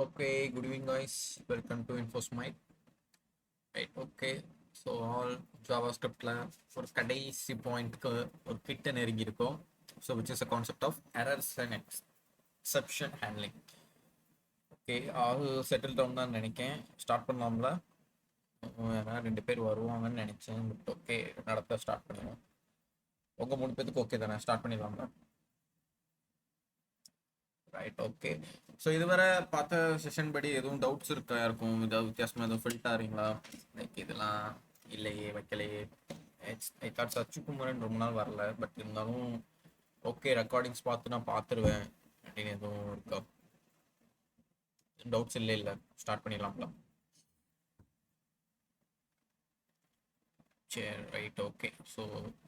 Okay, good evening, guys. Welcome to InfoSmite. Right, okay. So all ஜாவாஸ்கிரிப்டில் ஒரு கடைசி பாயிண்ட்க்கு ஒரு கிட்ட நெருங்கி இருக்கும். So which is a concept of errors and exception handling. Okay, all settle down தான் நினைக்கேன். ஸ்டார்ட் பண்ணலாம்ல. ஏன்னா 2 பேர் வருவாங்கன்னு நினச்சேன். பட் ஓகே, நடத்த ஸ்டார்ட் பண்ணிடுவோம். உங்கள் 3 பேருக்கு ஓகே தானே? ஸ்டார்ட் பண்ணிடலாம்ல. Right, okay. ஸோ இதுவரை பார்த்த செஷன் படி எதுவும் டவுட்ஸ் இருக்கா? இருக்கும் ஏதாவது வித்தியாசமாக எதுவும் ஃபில்ட் ஆகிறீங்களா? லைக் இதெல்லாம் இல்லையே, வைக்கலையே. ஐ தாட் சச்சுக்குமரன் ரொம்ப நாள் வரல, பட் இருந்தாலும் ஓகே, ரெக்கார்டிங்ஸ் பார்த்து நான் பார்த்துருவேன் அப்படின்னு எதுவும் இருக்கா? டவுட்ஸ் இல்லை ஸ்டார்ட் பண்ணிடலாம்ல. சரி, ரைட், ஓகே. ஸோ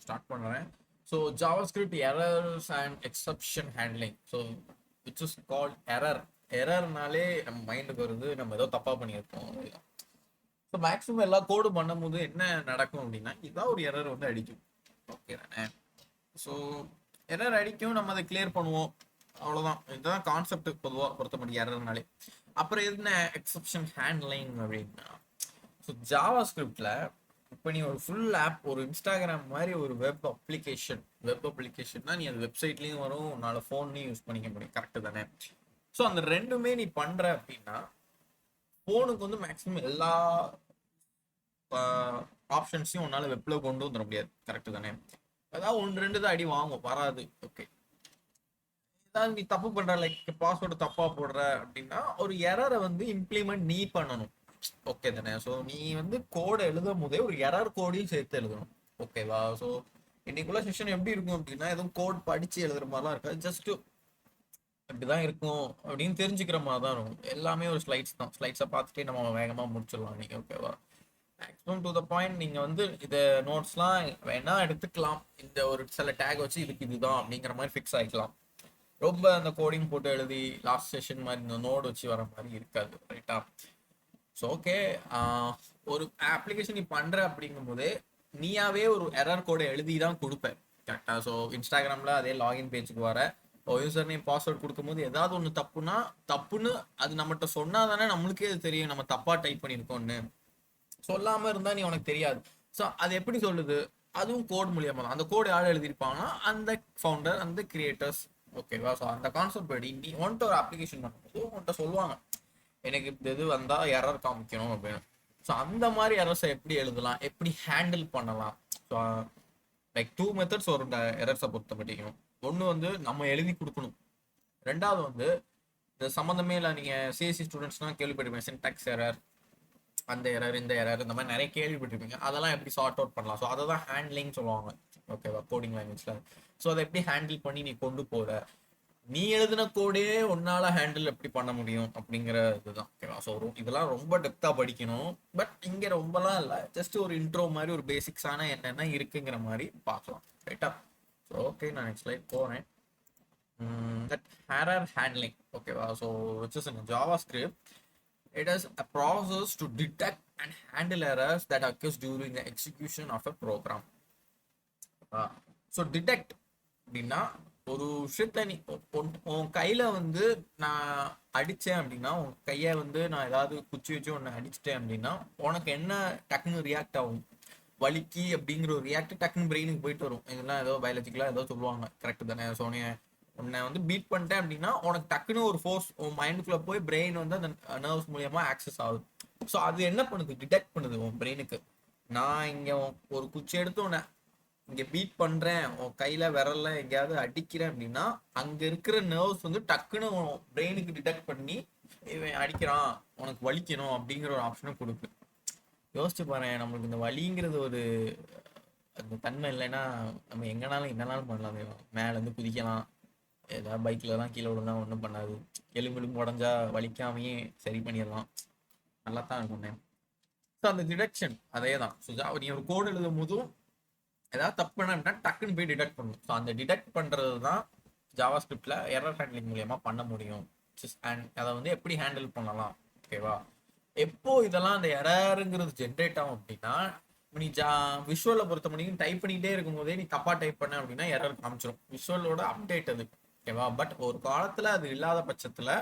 ஸ்டார்ட் பண்ணுறேன். So JavaScript errors and exception handling. So which is called error. எரர்னாலே நம்ம மைண்டுக்கு வருது நம்ம ஏதோ தப்பாக பண்ணியிருக்கோம். ஸோ மேக்ஸிமம் எல்லா கோடு பண்ணும்போது என்ன நடக்கும் அப்படின்னா இதான் ஒரு எரர் வந்து அடிக்கும். ஓகே தானே? ஸோ எரர் அடிக்கும், நம்ம அதை கிளியர் பண்ணுவோம், அவ்வளோதான். இதுதான் கான்செப்ட் பொதுவாக பொறுத்தபடி எரர்னாலே. அப்புறம் என்ன எக்ஸப்ஷன் ஹேண்ட்லிங் அப்படின்னா, ஸோ ஜாவாஸ்கிரிப்டில் இப்போ நீ ஒரு ஃபுல் ஆப், ஒரு இன்ஸ்டாகிராம் மாதிரி ஒரு வெப் அப்ளிகேஷன்னா நீ அது வெப்சைட்லேயும் வரும், உன்னால ஃபோன்லையும் யூஸ் பண்ணிக்க முடியும். கரெக்டு தானே? ஸோ அந்த ரெண்டுமே நீ பண்ணுற அப்படின்னா ஃபோனுக்கு வந்து மேக்ஸிமம் எல்லா ஆப்ஷன்ஸையும் உன்னால் வெப்பில் கொண்டு வந்துட முடியாது. கரெக்டு தானே? அதாவது 1-2 தான் அடி வாங்கும், வராது. ஓகே, ஏதாவது நீ தப்பு பண்ணுற, லைக் பாஸ்வேர்டு தப்பாக போடுற அப்படின்னா ஒரு எரரை வந்து இம்ப்ளிமெண்ட் நீ பண்ணணும். ஓகே தானே? ஸோ நீ வந்து கோடை எழுதும் போதே ஒரு எரர் கோடையும் சேர்த்து எழுதணும். ஓகேவா? ஸோ இன்னைக்குள்ள செஷன் எப்படி இருக்கும் அப்படின்னா எதுவும் கோட் படித்து எழுதுற மாதிரிலாம் இருக்காது. ஜஸ்ட் அப்படிதான் இருக்கும் அப்படின்னு தெரிஞ்சுக்கிற மாதிரி தான் இருக்கும். எல்லாமே ஒரு ஸ்லைட்ஸ் தான். ஸ்லைட்ஸை பார்த்துட்டே நம்ம வேகமாக முடிச்சிடலாம் நீங்கள். ஓகேவா? Maximum to the point. நீங்கள் வந்து இதை நோட்ஸ்லாம் வேணா எடுத்துக்கலாம். இந்த ஒரு சில டேக் வச்சு இதுக்கு இதுதான் அப்படிங்கிற மாதிரி ஃபிக்ஸ் ஆகிக்கலாம். ரொம்ப அந்த கோடிங் போட்டு எழுதி லாஸ்ட் செஷன் மாதிரி இந்த நோடு வச்சு வர மாதிரி இருக்காது. ரைட்டா? ஸோ ஓகே, ஒரு அப்ளிகேஷன் நீ பண்ணுற அப்படிங்கும் போதே நீயாவே ஒரு எரர் கோடை எழுதி தான் கொடுப்பேன். கரெக்டாக? ஸோ இன்ஸ்டாகிராமில் அதே லாகின் பேஜுக்கு வர யூசர் நேம் பாஸ்வேர்ட் கொடுக்கும்போது ஏதாவது ஒன்று தப்புன்னு அது நம்மகிட்ட சொன்னால் தானே நம்மளுக்கே அது தெரியும் நம்ம தப்பாக டைப் பண்ணியிருக்கோன்னு. சொல்லாமல் இருந்தால் நீ உனக்கு தெரியாது. ஸோ அது எப்படி சொல்லுது? அதுவும் கோட் மூலியமாக தான். அந்த கோடு யார் எழுதியிருப்பாங்கன்னா அந்த ஃபவுண்டர், அந்த கிரியேட்டர்ஸ். ஓகேவா? ஸோ அந்த கான்செப்ட் படி நீ ஒன்ட்டு ஒரு அப்ளிகேஷன் பண்ணும்போது உன்கிட்ட சொல்லுவாங்க எனக்கு இது வந்தால் எரர் காமிக்கணும் அப்படின்னு. ஸோ அந்த மாதிரி எரர்ஸை எப்படி எழுதலாம், எப்படி ஹேண்டில் பண்ணலாம்? ஸோ லைக் 2 மெத்தட்ஸ் ஒரு எரர்ஸை பொறுத்த படிக்கணும். ஒன்று வந்து நம்ம எழுதி கொடுக்கணும். ரெண்டாவது வந்து இந்த சம்மந்தமே இல்லை, நீங்கள் சிஎஸ்சி ஸ்டூடெண்ட்ஸ்லாம் கேள்விப்பட்டிருப்பீங்க, சின்டாக்ஸ் எரர், அந்த எரர், இந்த எரர், இந்த மாதிரி நிறைய கேள்விப்பட்டிருப்பீங்க. அதெல்லாம் எப்படி சார்ட் அவுட் பண்ணலாம்? ஸோ அதை தான் ஹேண்ட்லிங் சொல்லுவாங்க. ஓகேவா? கோடிங் லாங்குவேஜில். ஸோ அதை எப்படி ஹேண்டில் பண்ணி நீ கொண்டு போகிற, நீ எழுதின கோடே உன்னால ஹேண்டில் எப்படி பண்ண முடியும் அப்படிங்கிற இதுதான். ஓகேவா? ஸோ இதெல்லாம் ரொம்ப டெப்த்தாக படிக்கணும். பட் இங்கே ரொம்பலாம் இல்லை, ஜஸ்ட் ஒரு இன்ட்ரோ மாதிரி ஒரு பேசிக்ஸான என்னென்ன இருக்குங்கிற மாதிரி பார்க்கலாம். ரைட்டா? ஸோ ஓகே, நான் நெக்ஸ்ட் ஸ்லைட் போகிறேன். That error handling. ஓகேவா? So which is in JavaScript. It is a process to detect and handle errors that occurs during the execution of a program. So detect அப்படின்னா ஒரு விஷயத்த நீ உன் கையில் வந்து நான் அடித்தேன் அப்படின்னா, உன் கையை வந்து நான் ஏதாவது குச்சி வச்சு ஒன்று அடிச்சிட்டேன் அப்படின்னா உனக்கு என்ன டக்குன்னு ரியாக்ட் ஆகும்? வலிக்கு அப்படிங்கிற ஒரு ரியாக்ட் டக்குன்னு பிரெயினுக்கு போயிட்டு வரும். இதெல்லாம் ஏதோ பயாலஜிக்கலாக ஏதோ சொல்லுவாங்க. கரெக்டு தானே? ஸோ உன்னை வந்து பீட் பண்ணிட்டேன் அப்படின்னா உனக்கு டக்குன்னு ஒரு ஃபோர்ஸ் உன் மைண்டுக்குள்ளே போய் பிரெயின் வந்து அந்த நர்வ்ஸ் மூலியமா ஆக்சஸ் ஆகுது. ஸோ அது என்ன பண்ணுது? டிடெக்ட் பண்ணுது உன் பிரெயினுக்கு. நான் இங்கே ஒரு குச்சி எடுத்து உன்னை இங்கே பீட் பண்ணுறேன், உன் கையில் விரல்ல எங்கேயாவது அடிக்கிறேன் அப்படின்னா அங்கே இருக்கிற நர்வ்ஸ் வந்து டக்குன்னு பிரெயினுக்கு டிடெக்ட் பண்ணி இவன் அடிக்கிறான், உனக்கு வலிக்கணும் அப்படிங்கிற ஒரு ஆப்ஷனை கொடுக்கு. யோசிச்சு பாரு, நம்மளுக்கு இந்த வலிங்கிறது ஒரு அந்த தன்மை இல்லைன்னா நம்ம எங்கனாலும் என்னனாலும் பண்ணலாம். மேலேருந்து குதிக்கலாம், ஏதாவது பைக்லலாம் கீழே விழுந்தா ஒன்றும் பண்ணாது, எலும்பெலும்பு உடஞ்சா வலிக்காமையே சரி பண்ணிடலாம். நல்லா தான் இருக்கும். ஸோ அந்த டிடெக்ஷன் அதே தான். ஸோ நீ ஒரு கோடு எழுதும் போதும் ஏதாவது தப்பு பண்ணா டக்குன்னு போய் டிடெக்ட் பண்ணும். ஸோ அந்த டிடெக்ட் பண்ணுறது தான் ஜாவாஸ்கிரிப்டில் எரர் ஹேண்ட்லிங் மூலியமாக பண்ண முடியும். அண்ட் அதை வந்து எப்படி ஹேண்டில் பண்ணலாம்? ஓகேவா? எப்போ இதெல்லாம் அந்த எரருங்கிறது ஜென்ரேட் ஆகும் அப்படின்னா, நீ விஷுவலை பொறுத்த முடியும் டைப் பண்ணிகிட்டே இருக்கும் போதே நீ தப்பாக டைப் பண்ண அப்படின்னா எரர் காமிச்சிடும். விஷுவலோட அப்டேட் அது. ஓகேவா? பட் ஒரு காலத்தில் அது இல்லாத பட்சத்தில்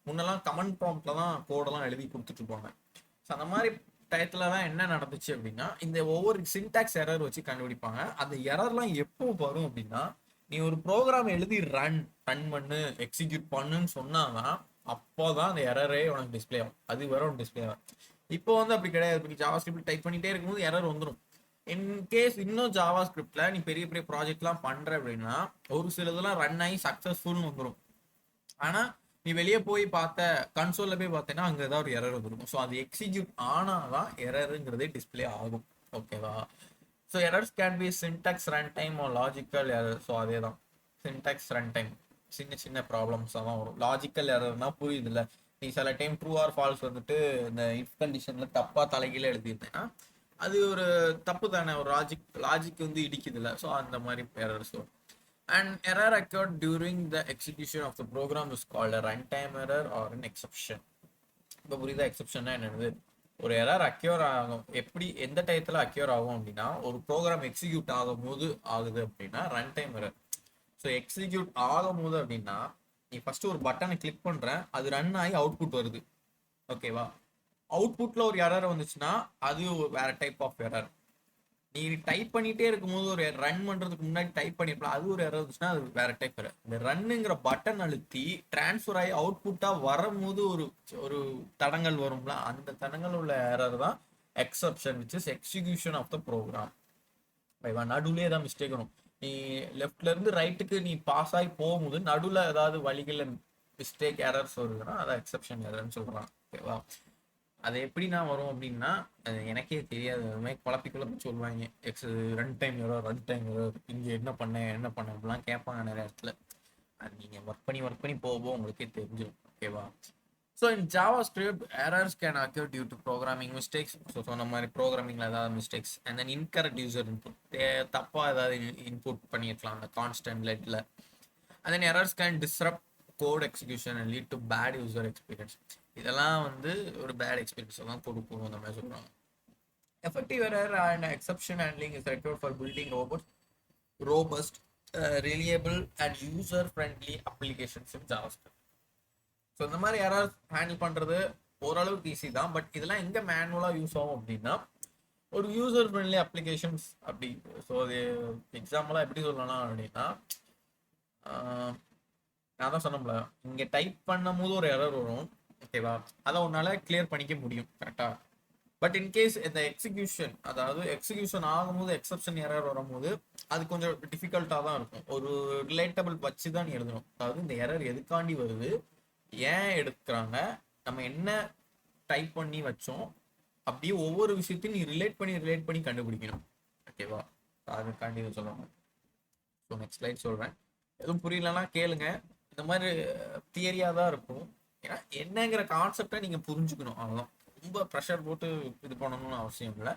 நீ வந்து ஒரு விஷயத்த டைப் பண்ணும்போது முன்னெல்லாம் கமெண்ட் ப்ராம்ப்ட்ல தான் கோடெல்லாம் எழுதி கொடுத்துட்டு இருப்பாங்க. ஸோ அந்த மாதிரி டயத்துல தான் என்ன நடந்துச்சு அப்படின்னா, இந்த ஒவ்வொரு சின்டாக்ஸ் எரர் வச்சு கண்டுபிடிப்பாங்க. அந்த எரர்லாம் எப்போ வரும் அப்படின்னா, நீ ஒரு ப்ரோக்ராம் எழுதி ரன் பண்ணு எக்ஸிக்யூட் பண்ணுன்னு சொன்னாதான் அப்போதான் அந்த எரரே உனக்கு டிஸ்பிளே ஆகும். அது வர உனக்கு டிஸ்பிளே ஆகும். இப்போ வந்து அப்படி கிடையாது. இப்போ ஜாவா ஸ்கிரிப்ட் டைப் பண்ணிட்டே இருக்கும்போது எரர் வந்துடும். இன் கேஸ் இன்னும் ஜாவா ஸ்கிரிப்ட்ல நீ பெரிய பெரிய ப்ராஜெக்ட்லாம் பண்ற அப்படின்னா ஒரு சிலதெல்லாம் ரன் ஆகி சக்சஸ்ஃபுல்னு வந்துடும். ஆனா நீ வெளியே போய் பார்த்த கன்சோல்ல போய் பார்த்தேன்னா அங்கே ஏதாவது ஒரு எரர் வந்துருக்கும். ஸோ அது எக்ஸிக்யூட் ஆனாதான் எரருங்கிறதே டிஸ்பிளே ஆகும். ஓகேவா? So errors can be syntax run time or logical error. So அதே தான் சின்டாக்ஸ் ரன் டைம். சின்ன சின்ன ப்ராப்ளம்ஸ் தான் வரும். லாஜிக்கல் எரர்னா புரியுது இல்லை, நீ சில டைம் ட்ரூ ஆர் ஃபால்ஸ் வந்துட்டு இந்த இஃப் கண்டிஷன்ல தப்பா தலைகீழ எழுதியிருந்தேன்னா அது ஒரு தப்பு தானே, ஒரு லாஜிக் வந்து இடிக்குது இல்லை. ஸோ அந்த மாதிரி எரர்ஸ் வரும். An error occurred during the execution of the program is called a runtime error or an exception. இப்போ புரியுதா எக்ஸப்ஷன்னா என்னது? ஒரு எரர் அக்யூர் ஆகும். எப்படி எந்த டயத்தில் அக்யூர் ஆகும் அப்படின்னா, ஒரு ப்ரோக்ராம் எக்ஸிக்யூட் ஆகும் போது ஆகுது அப்படின்னா run time error. So execute ஆகும் போது அப்படின்னா நீ ஃபர்ஸ்ட் ஒரு பட்டனை கிளிக் பண்ற, அது ரன் ஆகி அவுட்புட் வருது. ஓகேவா? அவுட்புட்ல ஒரு எரர் வந்துச்சுன்னா அது வேற டைப் ஆஃப் எரர். நீ டைப் பண்ணிட்டே இருக்கும்போது ஒரு ரன் பண்றதுக்கு முன்னாடி டைப் பண்ணிருக்கலாம், அது ஒரு எரர் இருந்துச்சுன்னா அது வேற டைப் எரர். இந்த ரன்னுங்கிற பட்டன் அழுத்தி டிரான்ஸ்ஃபர் ஆகி அவுட்புட்டா வரும்போது ஒரு ஒரு தடங்கள் வரும்ல, அந்த தடங்கள் உள்ள எரர் தான் exception, which is execution of the program. நடுவுலே ஏதாவது மிஸ்டேக் வரும். நீ லெஃப்ட்ல இருந்து ரைட்டுக்கு நீ பாஸ் ஆகி போகும்போது நடுவில் ஏதாவது வழிகளில் மிஸ்டேக் எரர்ஸ் வருதுன்னா அதை எக்ஸப்ஷன் எரர்ன்னு சொல்றான். ஓகேவா? அது எப்படின்னா வரும் அப்படின்னா எனக்கே தெரியாது. அது மாதிரி குழப்பி சொல்லுவாங்க. ரன் டைம் எரர் இங்கே என்ன பண்ண அப்படிலாம் கேட்பாங்க நிறைய இடத்துல. அது நீங்கள் ஒர்க் பண்ணி போக உங்களுக்கே தெரிஞ்சிடும். ஓகேவா? So in JavaScript errors can occur due to programming mistakes. So சொன்ன மாதிரி ப்ரோக்ராமிங்கில் ஏதாவது mistakes and then incorrect user input, தப்பாக ஏதாவது இன்புட் பண்ணியிருக்கலாம் அந்த கான்ஸ்டன்ட் லெட்டில். And then errors can disrupt code execution and lead to bad user experience. இதெல்லாம் வந்து ஒரு பேட் எக்ஸ்பீரியன்ஸ் தான் கொடுக்கும் அந்த மாதிரி சொல்கிறாங்க. Effective error and exception handling is required for building robust, reliable and user friendly applications in JavaScript. So இந்த மாதிரி எரர்ஸ் ஹேண்டில் பண்ணுறது ஓரளவுக்கு ஈஸி தான். பட் இதெல்லாம் எங்கே மேனுவலாக யூஸ் ஆகும் அப்படின்னா ஒரு யூசர் ஃப்ரெண்ட்லி அப்ளிகேஷன்ஸ் அப்படி. ஸோ அது எக்ஸாம்பிளாக எப்படி சொல்லலாம் அப்படின்னா, நான் தான் சொன்னோம்ல, இங்கே டைப் பண்ணும் போது ஒரு எரர் வரும். ஓகேவா? அதை உன்னால கிளியர் பண்ணிக்க முடியும் கரெக்டாக. பட் இன்கேஸ் இந்த எக்ஸிகியூஷன், அதாவது எக்ஸிகியூஷன் ஆகும்போது எக்ஸப்ஷன் எரர் வரும்போது அது கொஞ்சம் டிஃபிகல்ட்டாக தான் இருக்கும். ஒரு ரிலேட்டபிள் வச்சு தான் நீ எழுதணும். அதாவது இந்த எரர் எதுக்காண்டி வருது, ஏன் எடுக்கிறாங்க, நம்ம என்ன டைப் பண்ணி வச்சோம், அப்படியே ஒவ்வொரு விஷயத்தையும் நீ ரிலேட் பண்ணி கண்டுபிடிக்கணும். ஓகேவா? அதுக்காண்டி இதை சொல்லுவாங்க. ஸோ நெக்ஸ்ட் ஸ்லைட் சொல்கிறேன். எதுவும் புரியலன்னா கேளுங்க. இந்த மாதிரி தியரியாக தான் இருக்கும். ஏன்னா என்னங்கிற கான்செப்டை நீங்கள் புரிஞ்சுக்கணும். அவ்வளோதான். ரொம்ப ப்ரெஷர் போட்டு இது பண்ணணும்னு அவசியம் இல்லை.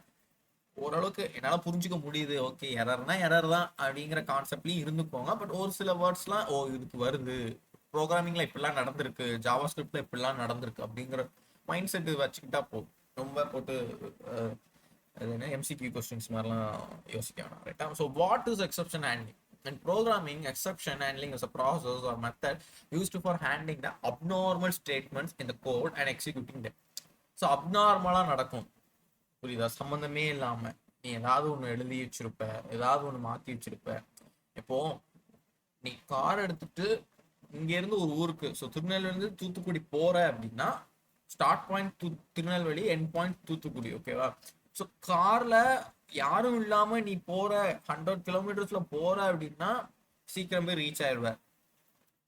ஓரளவுக்கு என்னால் புரிஞ்சுக்க முடியுது. ஓகே, எரர்னா எரர் தான் அப்படிங்கிற கான்செப்ட்லையும் இருந்துக்கோங்க. பட் ஒரு சில வேர்ட்ஸ்லாம் இதுக்கு வருது, ப்ரோக்ராமிங்ல இப்படிலாம் நடந்திருக்கு, ஜாவா ஸ்கிரிப்ட்ல இப்படிலாம் நடந்திருக்கு அப்படிங்கிற மைண்ட் செட் வச்சுக்கிட்டா போதும். ரொம்ப போட்டு எம்சிக்யூ கொஸ்டின்ஸ் மாதிரிலாம் யோசிக்க வேணாம். ரைட்டா? So what is exception handling? In programming, exception handling is a process or method used for handling the abnormal statements in the code and executing them. So அப்நார்மலாக நடக்கும். புரியுதா? சம்மந்தமே இல்லாமல் நீ ஏதாவது ஒன்று எழுதி வச்சிருப்ப, ஏதாவது ஒன்று மாற்றி வச்சிருப்ப. இப்போ நீ கார் எடுத்துட்டு இங்கேருந்து ஒரு ஊருக்கு, ஸோ திருநெல்வேலிருந்து தூத்துக்குடி போற அப்படின்னா start point Tirunelveli, end point Thoothukudi. ஓகேவா? ஸோ கார்ல யாரும் இல்லாம நீ போற 100 கிலோமீட்டர்ஸ்ல போற அப்படின்னா சீக்கிரம் போய் ரீச் ஆயிடுவ.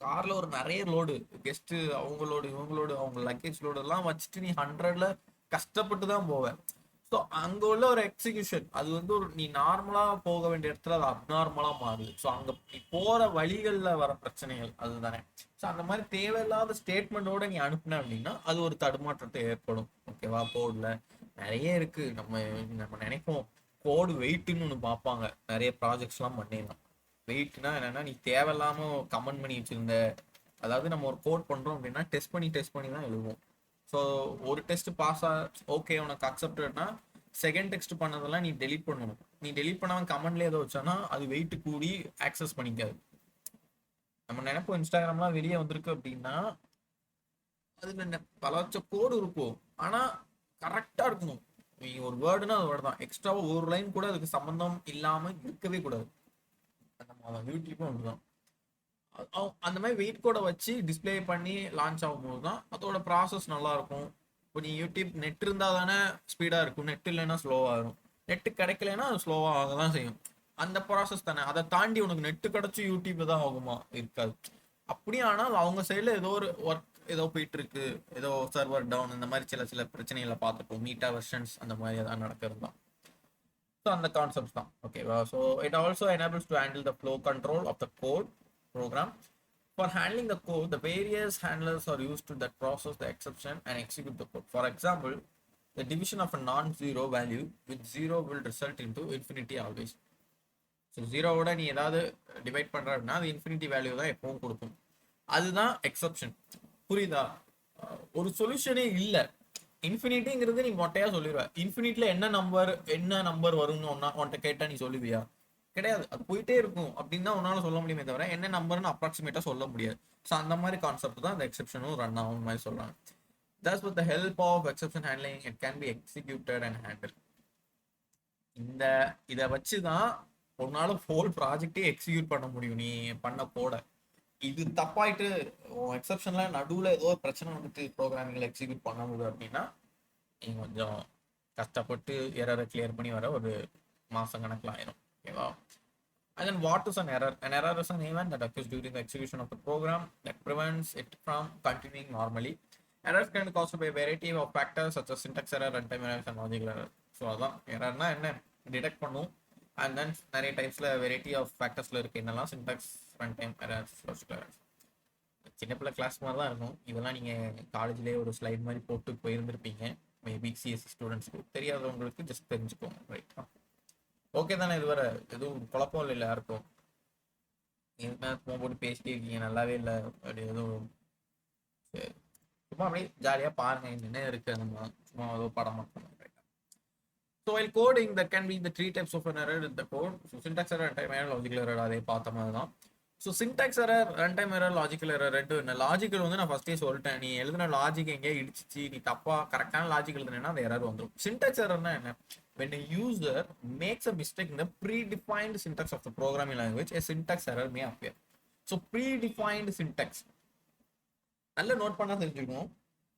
கார்ல ஒரு நிறைய லோடு, கெஸ்ட் அவங்களோட இவங்களோட அவங்க லக்கேஜ் லோடு எல்லாம் வச்சுட்டு நீ 100ல கஷ்டப்பட்டு தான் போவ. ஸோ அங்க உள்ள ஒரு எக்ஸிகியூஷன் அது வந்து ஒரு நீ நார்மலா போக வேண்டிய இடத்துல அது அப்நார்மலா மாறுது. ஸோ அங்க நீ போற வழிகள்ல வர பிரச்சனைகள் அதுதானே. ஸோ அந்த மாதிரி தேவையில்லாத ஸ்டேட்மெண்டோட நீ அனுப்புன அப்படின்னா அது ஒரு தடுமாற்றத்தை ஏற்படும். ஓகேவா? கோட்ல நிறைய இருக்கு. நம்ம நினைப்போம் கோடு வெயிட்னு ஒன்று பார்ப்பாங்க. நிறைய ப்ராஜெக்ட்ஸ்லாம் பண்ணிடலாம். வெயிட்னா என்னன்னா நீ தேவையில்லாம கமெண்ட் பண்ணி வச்சிருந்த, அதாவது நம்ம ஒரு கோட் பண்றோம் அப்படின்னா டெஸ்ட் பண்ணி தான் எழுதுவோம். ஸோ ஒரு டெஸ்ட் பாஸ் ஓகே உனக்கு அக்செப்டட்னா செகண்ட் டெஸ்ட் பண்ணதெல்லாம் நீ டெலிட் பண்ணணும். நீ டெலிட் பண்ணாமல் கமெண்ட்ல ஏதோ வச்சானா அது வெயிட் கூடி ஆக்சஸ் பண்ணிக்காது. நம்ம நினைப்போம் இன்ஸ்டாகிராம்லாம் வெளியே வந்திருக்கு அப்படின்னா அதுல பல லட்சம் கோடு இருக்கும், ஆனா கரெக்டா இருக்கணும். நீ ஒரு வேர்டுனா அது வேர்டு தான், எக்ஸ்ட்ராவா ஒரு லைன் கூட அதுக்கு சம்பந்தம் இல்லாம இருக்கவே கூடாது. நம்ம யூடியூப்பும் அப்படிதான். அந்த மாதிரி வெயிட் கோடை வச்சு டிஸ்பிளே பண்ணி லான்ச் ஆகும்போது தான் அதோட ப்ராசஸ் நல்லா இருக்கும். இப்போ நீ யூடியூப் நெட் இருந்தால் தானே ஸ்பீடாக இருக்கும், நெட் இல்லைன்னா ஸ்லோவாக இருக்கும். நெட்டு கிடைக்கலன்னா அது ஸ்லோவாக ஆக தான் செய்யும். அந்த ப்ராசஸ் தானே. அதை தாண்டி உனக்கு நெட்டு கிடச்சி யூடியூப்ல தான் ஆகுமா? இருக்காது. அப்படியே ஆனால் அவங்க சைடில் ஏதோ ஒரு ஒர்க் ஏதோ போயிட்டு இருக்கு, ஏதோ சர்வர் டவுன், இந்த மாதிரி சில சில பிரச்சனைகளை பார்த்துப்போம். மீட்டா வெர்ஷன்ஸ் அந்த மாதிரி ஏதாவது நடக்கிறது தான். ஸோ அந்த கான்செப்ட்ஸ் தான் ஓகேவா. So it also enables to handle the flow control of the code program. For handling the code, the various handlers are used to that process the exception and execute the code. For example, the division of a non-zero value with zero will result into infinity always. So ஜீரோவோட நீ ஏதாவது divide பண்ற அப்படின்னா அது infinity value தான் எப்பவும் கொடுக்கும். அதுதான் எக்ஸப்ஷன். புரியுதா? ஒரு சொல்யூஷனே இல்லை. இன்ஃபினிட்டிங்கிறது நீ மொட்டையா சொல்லிடுவ. இன்ஃபினிட்ல என்ன நம்பர் வரும்னு உன்கிட்ட கேட்டா நீ சொல்லுவியா? கிடையாது. அது போயிட்டே இருக்கும் அப்படின்னு தான் உன்னால சொல்ல முடியுமே தவிர என்ன நம்பர்னு அப்ராக்சிமேட்டா சொல்ல முடியாது. ஸோ அந்த மாதிரி கான்செப்ட் தான் அந்த எக்ஸெப்ஷனும் ரன் ஆகும் மாதிரி சொல்றாங்க. Thus with the help of exception handling it can be executed and handled. இதை வச்சு தான் உன்னால ஹோல் ப்ராஜெக்டே எக்ஸிக்யூட் பண்ண முடியும் நீ பண்ண கோட. இது தப்பாயிட்டு எக்ஸப்ஷன்ல நடுவில் ஏதோ ஒரு பிரச்சனை வந்துட்டு ப்ரோக்ராமிங்ல எக்ஸிக்யூட் பண்ண முடியும் அப்படின்னா நீ கொஞ்சம் கஷ்டப்பட்டு எரரை கிளியர் பண்ணி வர ஒரு மாசம் கணக்கில் ஆயிரும். ஓகேவா? And then what is an error? An error is an event that occurs during the execution of the program that prevents it from continuing normally. Errors can be caused by a variety of factors such as syntax error, runtime errors, and logical error. So அதான் எரர்னா என்ன detect பண்ணும். And then நிறைய டைப்ஸ்ல variety of ஃபேக்டர்ஸ்ல இருக்கு. என்னெல்லாம் syntax, runtime errors, logical errors. சின்ன பிள்ளை class மாதிரி தான் இருக்கும் இதெல்லாம். நீங்க காலேஜ்லேயே ஒரு ஸ்லைட் மாதிரி போட்டு போயிருந்திருப்பீங்க. மேபி சிஎஸ்சி ஸ்டூடெண்ட்ஸ்க்கு தெரியாதவங்களுக்கு ஜஸ்ட் தெரிஞ்சுக்கோங்க. ரைட்டா? ஓகே தானே? இது வர எதுவும் குழப்பம் இல்லை யாருக்கும்? என்ன போட்டு பேசிட்டே இருக்கீங்க, நல்லாவே இல்லை அப்படி எதுவும்? சரி, சும்மா அப்படியே ஜாலியாக பாருங்க என்ன இருக்கு. நம்ம சும்மா ஏதோ படம் பண்ணணும். So while coding, there can be the three types of an error in the code. So syntax error, runtime error, logical error. அதே பார்த்த மாதிரி தான். So syntax error, runtime error, logical error ரெண்டு. என்ன லாஜிக்கல் வந்து நான் ஃபர்ஸ்டே சொல்லிட்டேன். நீ எழுதின லாஜிக் எங்கேயே இடிச்சிச்சு, நீ தப்பா கரெக்டான லாஜிக் எழுதுனா அந்த எரர் வந்துடும். சின்டாக்ஸ் எரர்னா என்ன? When a user makes a mistake in the predefined syntax of the programming language, a syntax error may appear. So predefined syntax நல்ல நோட் பண்ணா தெரிஞ்சுக்கணும்.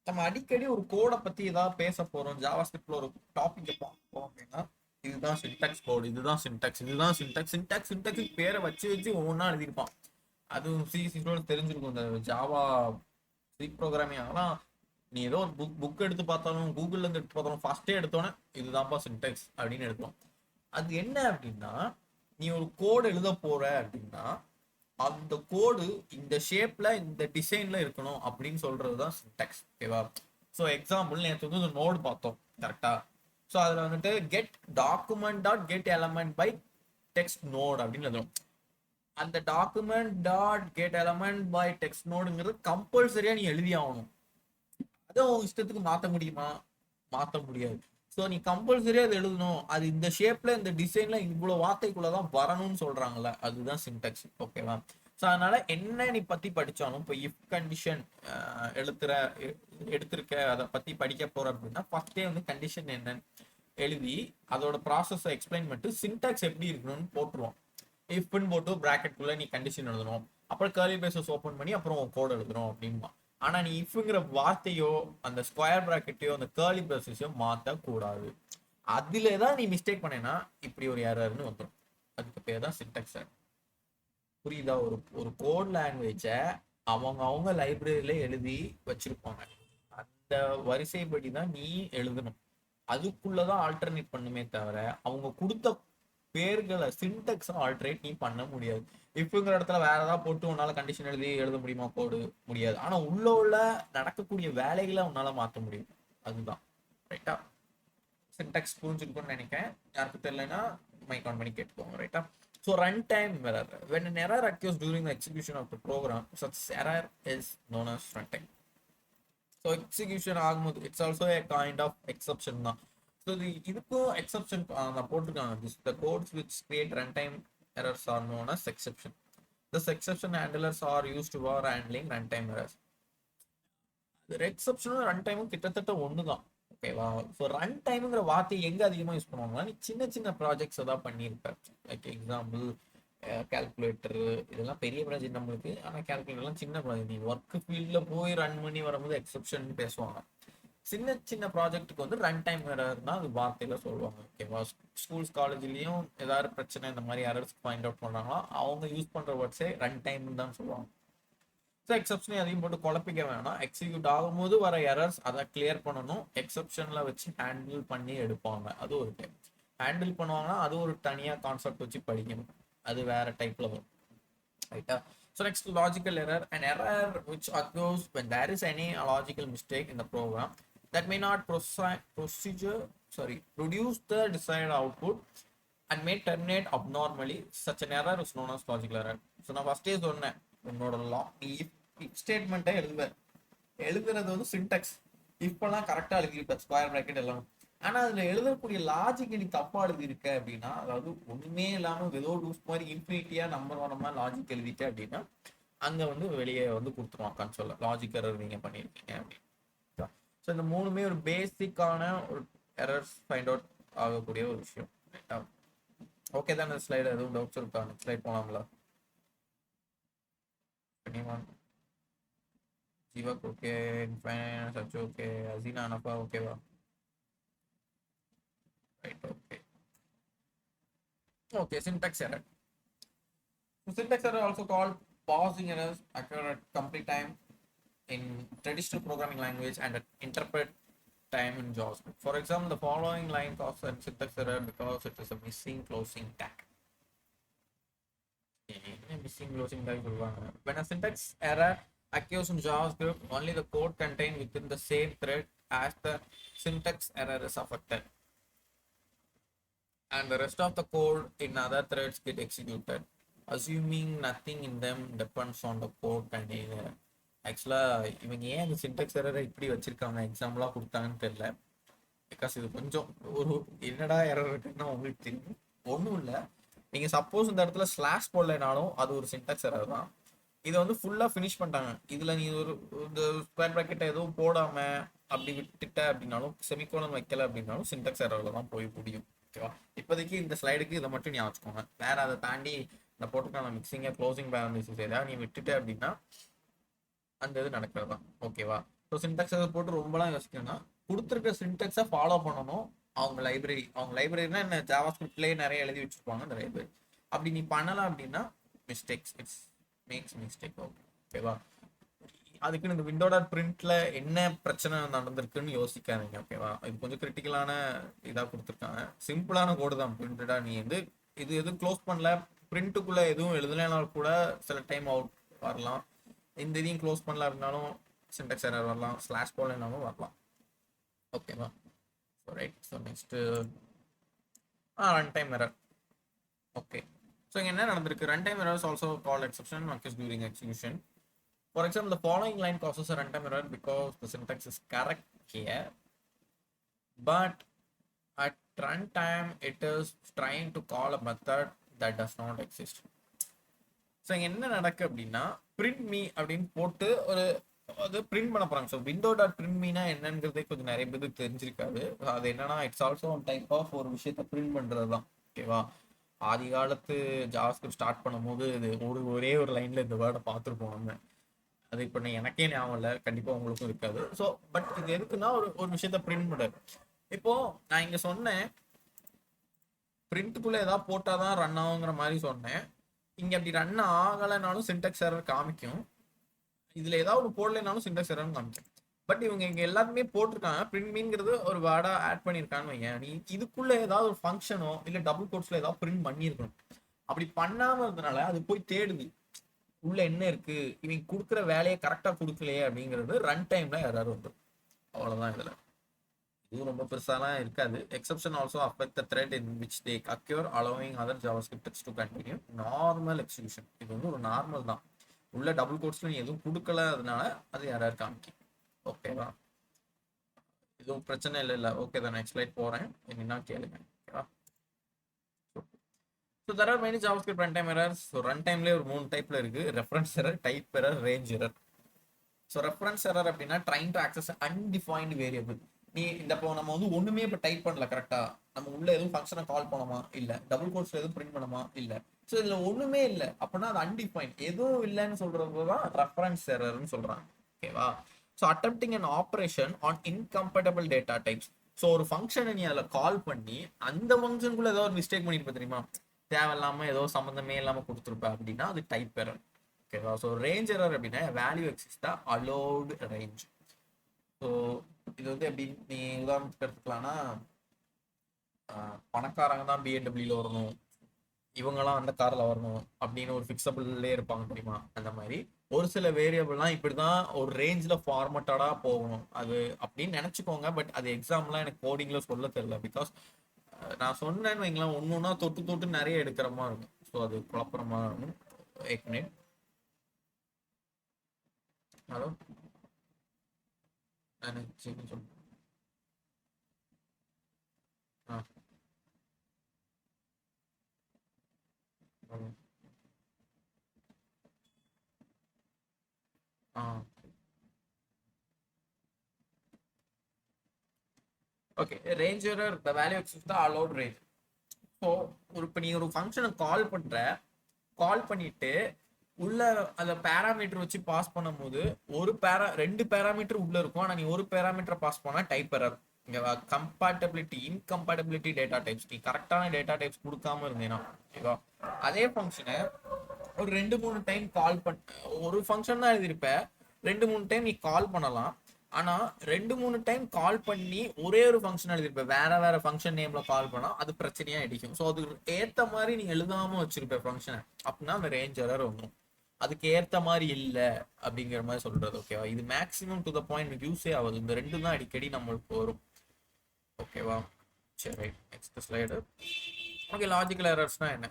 நம்ம அடிக்கடி ஒரு கோடை பத்தி ஏதாவது பேச போறோம், ஜாவாஸ்கிரிப்ட்ல ஒரு டாபிக் பார்ப்போம் அப்படின்னா இதுதான் சின்டாக்ஸ் கோடு, இதுதான் சின்டாக்ஸ், இதுதான் சின்டாக்ஸ், சின்டாக்ஸ் சின்டாக்ஸ் பேரை வச்சு வச்சு ஒவ்வொன்றா எழுதியிருப்பான். அதுவும் சிசி தெரிஞ்சிருக்கும். இந்த ஜாவா சி ப்ரோக்ராமிங் ஆகலாம். நீ ஏதோ ஒரு புக் எடுத்து பார்த்தாலும், கூகுள்ல இருந்து எடுத்து பார்த்தாலும் ஃபர்ஸ்டே எடுத்தோன்னே இதுதான்ப்பா சின்டாக்ஸ் அப்படின்னு எடுத்தோம். அது என்ன அப்படின்னா, நீ ஒரு கோடு எழுத போற அப்படின்னா அந்த கோடு இந்த ஷேப்ல இந்த டிசைன்ல இருக்கணும் அப்படின்னு சொல்றதுதான் சின்டாக்ஸ். ஓகேவா? ஸோ எக்ஸாம்பிள் நேற்று வந்து ஒரு நோடு பார்த்தோம் கரெக்டா. ஸோ அதில் வந்துட்டு get document dot get element by text node அப்படின்னு எழுதும். அந்த document dot get element by text நோடுங்கிறது கம்பல்சரியா நீ எழுதி ஆகணும். அதை உன் இஷ்டத்துக்கு மாற்ற முடியுமா? மாற்ற முடியாது. ஸோ நீ கம்பல்சரியா அது எழுதணும். அது இந்த ஷேப்ல இந்த டிசைன்ல இவ்வளவு வார்த்தைக்குள்ளதான் வரணும்னு சொல்றாங்கல்ல, அதுதான் சின்டாக்ஸ். ஓகேவா? ஸோ அதனால என்ன நீ பத்தி படிச்சாலும், இப்போ இஃப் கண்டிஷன் எடுத்திருக்க அதை பத்தி படிக்க போற அப்படின்னா ஃபர்ஸ்டே வந்து கண்டிஷன் என்னன்னு எழுதி அதோட ப்ராசஸை எக்ஸ்பிளைன் பண்ணிட்டு சின்டாக்ஸ் எப்படி இருக்கணும்னு போட்டுருவோம். இஃப்னு போட்டு பிராக்கெட்டுக்குள்ள நீ கண்டிஷன் எழுதணும், அப்புறம் கர்லி பிரேசஸ் ஓப்பன் பண்ணி அப்புறம் கோட் எழுதணும் அப்படின்பா. ஆனா நீ இஃப்ங்கிற வார்த்தையோ அந்த ஸ்கொயர் பிராக்கெட்டையோ அந்த கர்லி பிரேசஸையோ மாற்ற கூடாது. அதுல தான் நீ மிஸ்டேக் பண்ணேன்னா இப்படி ஒரு எரர்னு வந்துடும். அதுக்கு பேர் தான் சின்டாக்ஸ் எரர். புரியுதா? ஒரு கோட் லாங்குவேஜை அவங்க லைப்ரரியில எழுதி வச்சிருப்பாங்க. அந்த வரிசைப்படி தான் நீ எழுதணும். அதுக்குள்ளதான் ஆல்டர்னேட் பண்ணுமே தவிர அவங்க கொடுத்த பேர்களை சின்டாக்ஸ் ஆல்டரேட் நீ பண்ண முடியாது. இஃப்ங்கிற இடத்துல வேற ஏதாவது போட்டு உன்னால கண்டிஷன் எழுத முடியுமா? கோடு முடியாது. ஆனா உள்ள நடக்கக்கூடிய வேலைகளை உன்னால மாற்ற முடியும். அதுதான். ரைட்டா? சின்டாக்ஸ் புரிஞ்சுக்கணும்னு நினைக்கிறேன். யாருக்கு தெரியலன்னா மைக் ஆன் பண்ணி கேட்டுக்கோங்க. ரைட்டா? So runtime error. When an error occurs during the execution of the program, such error is known as runtime. So execution ஆகும்போது it's also a kind of exception தான். So இதுக்கும் exception நான் போட்டிருக்காங்க. The codes which create runtime errors are known as exception. These exception handlers are used for handling runtime errors. எக்ஸப்ஷனும் ரன் டைமும் கிட்டத்தட்ட ஒன்று தான். ஓகேவா? ஸோ ரன் டைமுங்கிற வார்த்தையை எங்கே அதிகமாக யூஸ் பண்ணுவாங்கன்னா, நீ சின்ன சின்ன ப்ராஜெக்ட்ஸ் தான் பண்ணியிருப்ப. லைக் எக்ஸாம்பிள் கால்குலேட்டரு, இதெல்லாம் பெரிய ப்ராஜெக்ட் நம்மளுக்கு. ஆனால் கால்குலேட்டர்லாம் சின்ன ப்ராஜெக்ட். நீ ஒர்க் ஃபீல்டில் போய் ரன் பண்ணி வரும்போது எக்ஸப்ஷன் பேசுவாங்க. சின்ன சின்ன ப்ராஜெக்ட்டுக்கு வந்து ரன் டைம் எரர்னா அது வார்த்தையில சொல்லுவாங்க. ஓகேவா? ஸ்கூல்ஸ் காலேஜ்லேயும் ஏதாவது பிரச்சனை இந்த மாதிரி எரர்ஸ் ஃபைண்ட் அவுட் பண்ணுறாங்களோ அவங்க யூஸ் பண்ணுற வேர்ட்ஸே ரன் டைம்னு தான் சொல்லுவாங்க. ஸோ எக்ஸப்ஷனே அதையும் போட்டு குழப்பிக்க வேணாம். எக்ஸிக்யூட் ஆகும்போது வர எரர்ஸ் அதை கிளியர் பண்ணணும். எக்ஸப்ஷனில் வச்சு ஹேண்டில் பண்ணி எடுப்பாங்க. அது ஒரு டைப். ஹேண்டில் பண்ணுவாங்கன்னா அது ஒரு தனியாக கான்செப்ட் வச்சு படிக்கணும். அது வேற டைப்ல வரும். ரைட்டா? So next, logical error. An error which occurs when there is any logical mistake in the program that may not produce the desired output and may terminate abnormally. Such an error is known as logical error. So நான் ஃபர்ஸ்டே சொன்னேன், உன்னோட if ஸ்டேட்மெண்ட்டை எழுதுறது வந்து சின்டெக்ஸ் இப்பெல்லாம் கரெக்டாக எழுதியிருப்பேன், square bracket எல்லாம். ஆனால் அதில் எழுதக்கூடிய லாஜிக் நீ தப்பாக எழுதியிருக்க அப்படின்னா, அதாவது ஒன்றுமே இல்லாமல் ஏதோ லூஸ் மாதிரி இன்ஃபினிட்டியாக நம்பர் வர மாதிரி லாஜிக் எழுதிட்டு அப்படின்னா அங்கே வந்து வெளியே வந்து கொடுத்துருவான் கன்சோல்ல, லாஜிக் எரர் நீங்கள் பண்ணியிருக்கீங்க அப்படின்னு. ஸோ இந்த மூணுமே ஒரு பேசிக்கான ஒரு எரர்ஸ் ஃபைண்ட் அவுட் ஆகக்கூடிய ஒரு விஷயம். ஓகே தான். இந்த ஸ்லைடு எதுவும் டவுட்ஸ் இருக்கா? நெக்ஸ்ட் ஸ்லைட் போகலாங்களா? ஜீவாக் ஓகே, ஃபைனான்ஸ் அச்சு ஓகே, அசீனா அனப்பா ஓகேவா? Right, okay. Okay, syntax error. So syntax error also called pausing errors occur at complete time in traditional programming language and at interpret time in JavaScript. For example, the following line causes a syntax error because it is a missing closing tag. Missing closing tag. When a syntax error occurs in JavaScript, only the code contained within the same thread as the syntax error is affected, and the rest of the code in other threads get executed, assuming nothing in them depends on the code contained error. ஆக்சுவலாக இவங்க ஏன் இந்த சின்டெக்ஸ் எரரை இப்படி வச்சிருக்காங்க, எக்ஸாம்பிளாக கொடுத்தாங்கன்னு தெரியல. Because இது கொஞ்சம் ஒரு என்னடா எரர் இருக்குன்னா உங்களுக்கு தெரியும். ஒன்றும் இல்லை, நீங்கள் சப்போஸ் இந்த இடத்துல ஸ்லாஷ் போடலைனாலும் அது ஒரு சின்டெக்ஸ் எரர் தான். இதை வந்து ஃபுல்லாக ஃபினிஷ் பண்ணிட்டாங்க. இதில் நீ ஒரு இந்த ஸ்கொயர் ப்ராக்கெட்டை எதுவும் போடாமல் அப்படி விட்டுட்ட அப்படின்னாலும், செமிகோலன் வைக்கல அப்படின்னாலும் சின்டெக்ஸ் எரரில் தான் போய் முடியும். ஓகேவா? இப்போதைக்கு இந்த ஸ்லைடுக்கு இதை மட்டும் ஞாபகம் வச்சுக்கோங்க. வேற அதை தாண்டி இந்த போட்டுக்கான மிக்சிங்கை க்ளோசிங் பேரண்டிசிஸ் ஏதாவது நீ விட்டுட்ட அப்படின்னா அந்த இது நடக்கிறது தான். ஓகேவா? ஸோ சின்டெக்ஸ் போட்டு ரொம்பலாம் யோசிக்கணும்னா கொடுத்துருக்க சின்டெக்ஸை ஃபாலோ பண்ணணும். அவங்க லைப்ரரினா என்ன, ஜாவாஸ்கிரிப்ட்லேயே நிறைய எழுதி வச்சுருப்பாங்க அந்த லைப்ரரி. அப்படி நீ பண்ணலாம் அப்படின்னா மிஸ்டேக்ஸ், இட்ஸ் மேக்ஸ் மிஸ்டேக். ஓகேவா? அதுக்குன்னு இந்த விண்டோ டாட் பிரிண்ட்ல என்ன பிரச்சனை நடந்திருக்குன்னு யோசிக்காதீங்க. ஓகேவா? இது கொஞ்சம் கிரிட்டிக்கலான இதாக கொடுத்துருக்காங்க. சிம்பிளான கோடு தான் பிரிண்டடா. நீ வந்து இது எதுவும் க்ளோஸ் பண்ணல, பிரிண்ட்டுக்குள்ள எதுவும் எழுதலைனாலும் கூட சில டைம் அவுட் வரலாம். இந்த இதையும் க்ளோஸ் பண்ணல அப்படின்னாலும் சின்டெக்ஸ் எரர் வரலாம், ஸ்லாஷ் போடலைனாலும் வரலாம். ஓகேவா? So right. So next run time error. Okay, so இங்கே என்ன நடந்திருக்கு? Run time error is also called exception occurs during execution. For example, the following line causes a runtime error because the syntax is correct here, but at runtime it is trying to call a method that does not exist. So இங்கே என்ன நடக்கு அப்படின்னா, print me அப்படின்னு போட்டு ஒரு அது print பண்ண போகிறாங்க. ஸோ விண்டோ டாட் பிரிண்ட் மீனா என்னங்கிறதே கொஞ்சம் நிறைய பேருக்கு தெரிஞ்சிருக்காது. அது என்னன்னா, it's also one type of ஒரு விஷயத்த பிரிண்ட் பண்ணுறது தான். ஓகேவா? ஆதி காலத்து ஜாவாஸ்கிரிப்ட் ஸ்டார்ட் பண்ணும்போது இது ஒரே ஒரு லைனில் இந்த வேர்டை பார்த்துருப்போம் நம்ம. அது இப்போ எனக்கே ஞாபகம் இல்லை, கண்டிப்பாக உங்களுக்கும் இருக்காது. ஸோ பட் இது எதுக்குன்னா ஒரு விஷயத்த பிரிண்ட் பண்ணுறது. இப்போ நான் இங்கே சொன்னேன் பிரிண்ட்டுக்குள்ளே ஏதாவது போட்டால் தான் ரன் ஆகுங்கிற மாதிரி சொன்னேன். இங்கே அப்படி ரன் ஆகலைனாலும் சின்டெக்ஸ் எரர் காமிக்கும். இதில் ஏதாவது ஒன்று போடலைனாலும் சின்டெக்ஸ் எரர்னு காமிக்கும். பட் இவங்க இங்கே எல்லாருமே போட்டிருக்காங்க. பிரிண்ட் மீன்கிறது ஒரு வேர்டாக ஆட் பண்ணியிருக்கான்னு வைங்க. நீ இதுக்குள்ளே ஏதாவது ஒரு ஃபங்க்ஷனோ இல்லை டபுள் கோட்ஸில் ஏதாவது பிரிண்ட் பண்ணியிருக்கணும். அப்படி பண்ணாமல் இருந்தனால அது போய் தேடுது உள்ள என்ன இருக்கு, இவங்க கொடுக்குற வேலையை கரெக்டாக கொடுக்கலையே அப்படிங்கிறது ரன் டைமில் எரர் வந்துடும். அவ்வளோதான். இதில் இது ரொம்ப பெருசாலாம் இருக்காது. Exception also affect the thread in which they அக்யூர் allowing other JavaScript text to continue normal execution. இது வந்து ஒரு நார்மல் தான். உள்ள டபுள் கோட்ஸ்ல நீ எதுவும் கொடுக்கல, அதனால அது எரர் காமிக்கும். ஓகேவா? எதுவும் பிரச்சனை இல்லை. ஓகே தான். நெக்ஸ்ட் ஸ்லைட் போகிறேன், என்னன்னா கேளுங்க. ஓகேவா? So there are many JavaScript runtime errors. So run டைம்லேயே ஒரு 3 டைப்ல இருக்கு: reference error, type error, range error. So reference error அப்படின்னா trying to access undefined variable. நீ இந்த இப்போ நம்ம வந்து ஒண்ணுமே இப்போ டைப் பண்ணல கரெக்டா, நம்ம உள்ள எதுவும் ஃபங்க்ஷனை கால் பண்ணோமா இல்ல, டபுள் கோட்ஸ்ல எதுவும் பிரிண்ட் பண்ணோமா இல்ல. ஸோ இதுல ஒண்ணுமே இல்லை அப்படின்னா அது அன்டிஃபைன், எதுவும் இல்லைன்னு சொல்றது தான் ரெஃபரன்ஸ் எரர்னு சொல்றாங்க. ஓகேவா? So attempting an operation on incompatible data types. So ஒரு ஃபங்க்ஷனை நீ அதில் கால் பண்ணி அந்த ஃபங்க்ஷனுக்குள்ள ஏதோ ஒரு மிஸ்டேக் பண்ணிருப்ப தெரியுமா, தேவையில்லாம ஏதோ சம்மந்தமே இல்லாம கொடுத்துருப்ப அப்படின்னா அது டைப் எரர். ஓகேவா? ஸோ ரேஞ்ச் எரர் அப்படின்னா வேல்யூ எக்ஸிஸ்ட் த அலோவ்டு ரேஞ்ச். ஸோ இது வந்து எப்படி நீ உதாரணத்துக்கு எடுத்துக்கலாம்னா, பணக்காரங்க தான் பிஎன்டபிள்யூல வரணும், இவங்கெல்லாம் அந்த கார்ல வரணும் அப்படின்னு ஒரு ஃபிக்ஸபிள்லே இருப்பாங்க தெரியுமா, அந்த மாதிரி ஒரு சில வேரியபிள்லாம் இப்படிதான் ஒரு ரேஞ்சில் ஃபார்மட்டடா போகணும் அது அப்படின்னு நினைச்சுக்கோங்க. பட் அது எக்ஸாம்லாம் எனக்கு கோடிங்ல சொல்ல தெரியல. பிகாஸ் நான் சொன்னேன்னு வைங்களேன், ஒன்று ஒன்றா தொட்டு தொட்டு நிறைய எடுக்கிற மாதிரி இருக்கும். ஸோ அது குழப்பமா இருக்கும். एक मिनट. हेलो. मैंने चेक कर. हाँ. हाँ. Okay, range error the value exist the allowed range. So ஒரு இப்போ நீ ஒரு ஃபங்க்ஷனை கால் பண்ற, கால் பண்ணிட்டு உள்ள அந்த பேராமீட்டர் வச்சு பாஸ் பண்ணும்போது ரெண்டு பேராமீட்டர் உள்ள இருக்கும், ஆனா நீ ஒரு பேராமீட்டர் பாஸ் பண்ணா டைப் எரர். இங்க கம்பேட்டபிலிட்டி இன்கம்பேட்டபிலிட்டி டேட்டா டைப்ஸ், நீ கரெக்டான டேட்டா டைப்ஸ் கொடுக்காம இருந்தேன்னா ஓகேவா, அதே ஃபங்க்ஷனை ஒரு 2-3 டைம் கால் பண்ண, ஒரு ஃபங்க்ஷன் தான் எழுதியிருப்ப, 2-3 டைம் நீ கால் பண்ணலாம். ஆனா 2-3 டைம் கால் பண்ணி ஒரே ஒரு ஃபங்க்ஷன் எழுதிருப்ப, வேற வேற ஃபங்க்ஷன் நேம்ல கால் பண்ணா அது பிரச்சனையா அடிக்கும். ஸோ அதுக்கு ஏத்த மாதிரி நீங்க எழுதாம வச்சிருப்ப ஃபங்க்ஷனை அப்படின்னா அந்த ரேஞ்ச் எரர் வந்துடும். அதுக்கு ஏத்த மாதிரி இல்லை அப்படிங்கிற மாதிரி சொல்றது. ஓகேவா? இது மேக்ஸிமம் டு த பாயிண்ட் யூஸே ஆகுது. இந்த ரெண்டு தான் அடிக்கடி நம்மளுக்கு வரும். ஓகேவா? சரி, right. Next slide. Okay, logical எரர்ஸ்னா என்ன?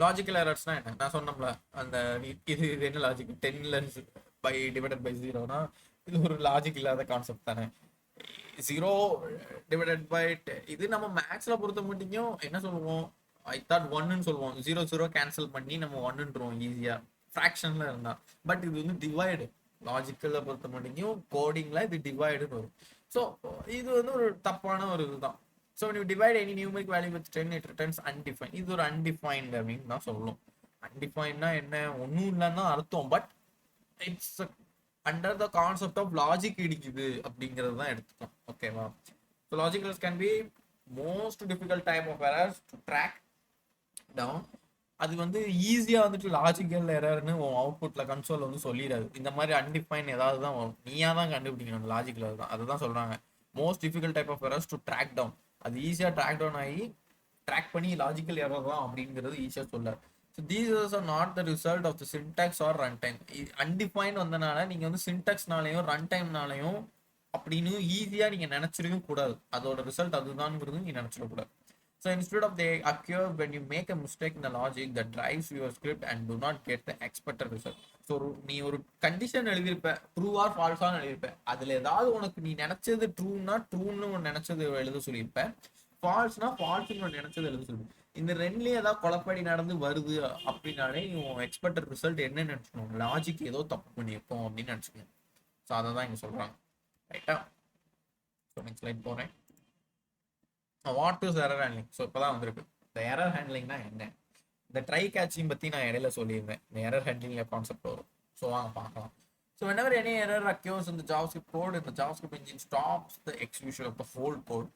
லாஜிக்கல் எரர்ஸ்னா என்ன? நான் சொன்னோம்ல அந்த இது என்ன லாஜிக், 10 பை டிவைடட் பை 0னா இது ஒரு லாஜிக் இல்லாத கான்செப்ட் தானே. 0 டிவைடட் பை இது நம்ம மேக்ஸ்ல பொறுத்த மட்டும் என்ன சொல்லுவோம், ஐ தாட் 1ன்னு சொல்லுவோம். 0 கேன்சல் பண்ணி நம்ம 1ன்றோம் ஈஸியா ஃப்ராக்ஷன்ல இருந்தா. பட் இது வந்து டிவைடு. லாஜிக்கல்ல பொறுத்த மட்டும் கோடிங்ல இது டிவைடுன்னு வரும். ஸோ இது வந்து ஒரு தப்பான ஒரு இதுதான். So when you divide any numeric value with 10, it returns undefined. இது ஒரு undefined அப்படின்னு தான் சொல்லும். Undefinedனா என்ன, ஒன்றும் இல்லைன்னா அர்த்தம். But it's under the concept of logic இடிக்குது அப்படிங்கிறது தான் எடுத்துக்கோம். ஓகேவா? So logicals can be most difficult type of errors to track down. அது வந்து ஈஸியாக வந்துட்டு லாஜிக்கல் எரர்னு அவுட்புட்ல கன்சோல் வந்து சொல்லிடாது. இந்த மாதிரி அன்டிஃபைன் ஏதாவது தான் வரும், நீயா தான் கண்டுபிடிக்கணும். லாஜிக்கல் தான் அதுதான் சொல்றாங்க. Most difficult type of errors to track down. அது ஈஸியாக ட்ராக் டவுன் ஆகி ட்ராக் பண்ணி லாஜிக்கல் எரர் தான் அப்படிங்கிறது ஈஸியாக சொல்லார். So these are not the result of the syntax or run time. Undefined வந்தனால நீங்கள் வந்து சின்டாக்ஸ்னாலையும் ரன் டைம்னாலையும் அப்படின்னு ஈஸியாக நீங்கள் நினச்சிருக்க கூடாது. அதோட ரிசல்ட் அதுதான்ங்கிறது நீங்கள் நினச்சிடக்கூடாது. So instead of they occur when you make a mistake in the logic that drives your script and do not get the expected result. So நீ ஒரு கண்டிஷன் எழுதியிருப்ப, ட்ரூ ஆர் ஃபால்ஸான்னு எழுதியிருப்ப, அதுல ஏதாவது உனக்கு நீ நினைச்சது ட்ரூன்னா ட்ரூன்னு நினைச்சது எழுத சொல்லியிருப்ப, ஃபால்ஸ்னா ஃபால்ஸ்ன்னு நினைச்சது எழுத சொல்லியிருப்ப. இந்த ரெண்டுலயும் ஏதாவது குழப்படி நடந்து வருது அப்படின்னாலே உன் எக்ஸ்பெக்டட் ரிசல்ட் என்ன நினைச்சுக்கணும், லாஜிக் ஏதோ தப்பு பண்ணியிருக்கோம் அப்படின்னு நினைச்சுக்கணும். ஸோ அதை தான் இங்க சொல்றாங்க. ரைட்டா? ஸோ நெக்ஸ்ட் ஸ்லைட் போறேன். What is error handling? So இப்போதான் வந்திருக்கு. இந்த எரர் ஹேண்ட்லிங்னா என்ன? இந்த ட்ரை கேட்சிங் பற்றி நான் இடையில சொல்லியிருந்தேன். இந்த எரர் ஹேண்ட்லிங்ல கான்செப்ட் வரும். ஸோ வாங்க பார்க்கலாம். So whenever any error occurs in the JavaScript code, the JavaScript engine stops the execution of the whole code.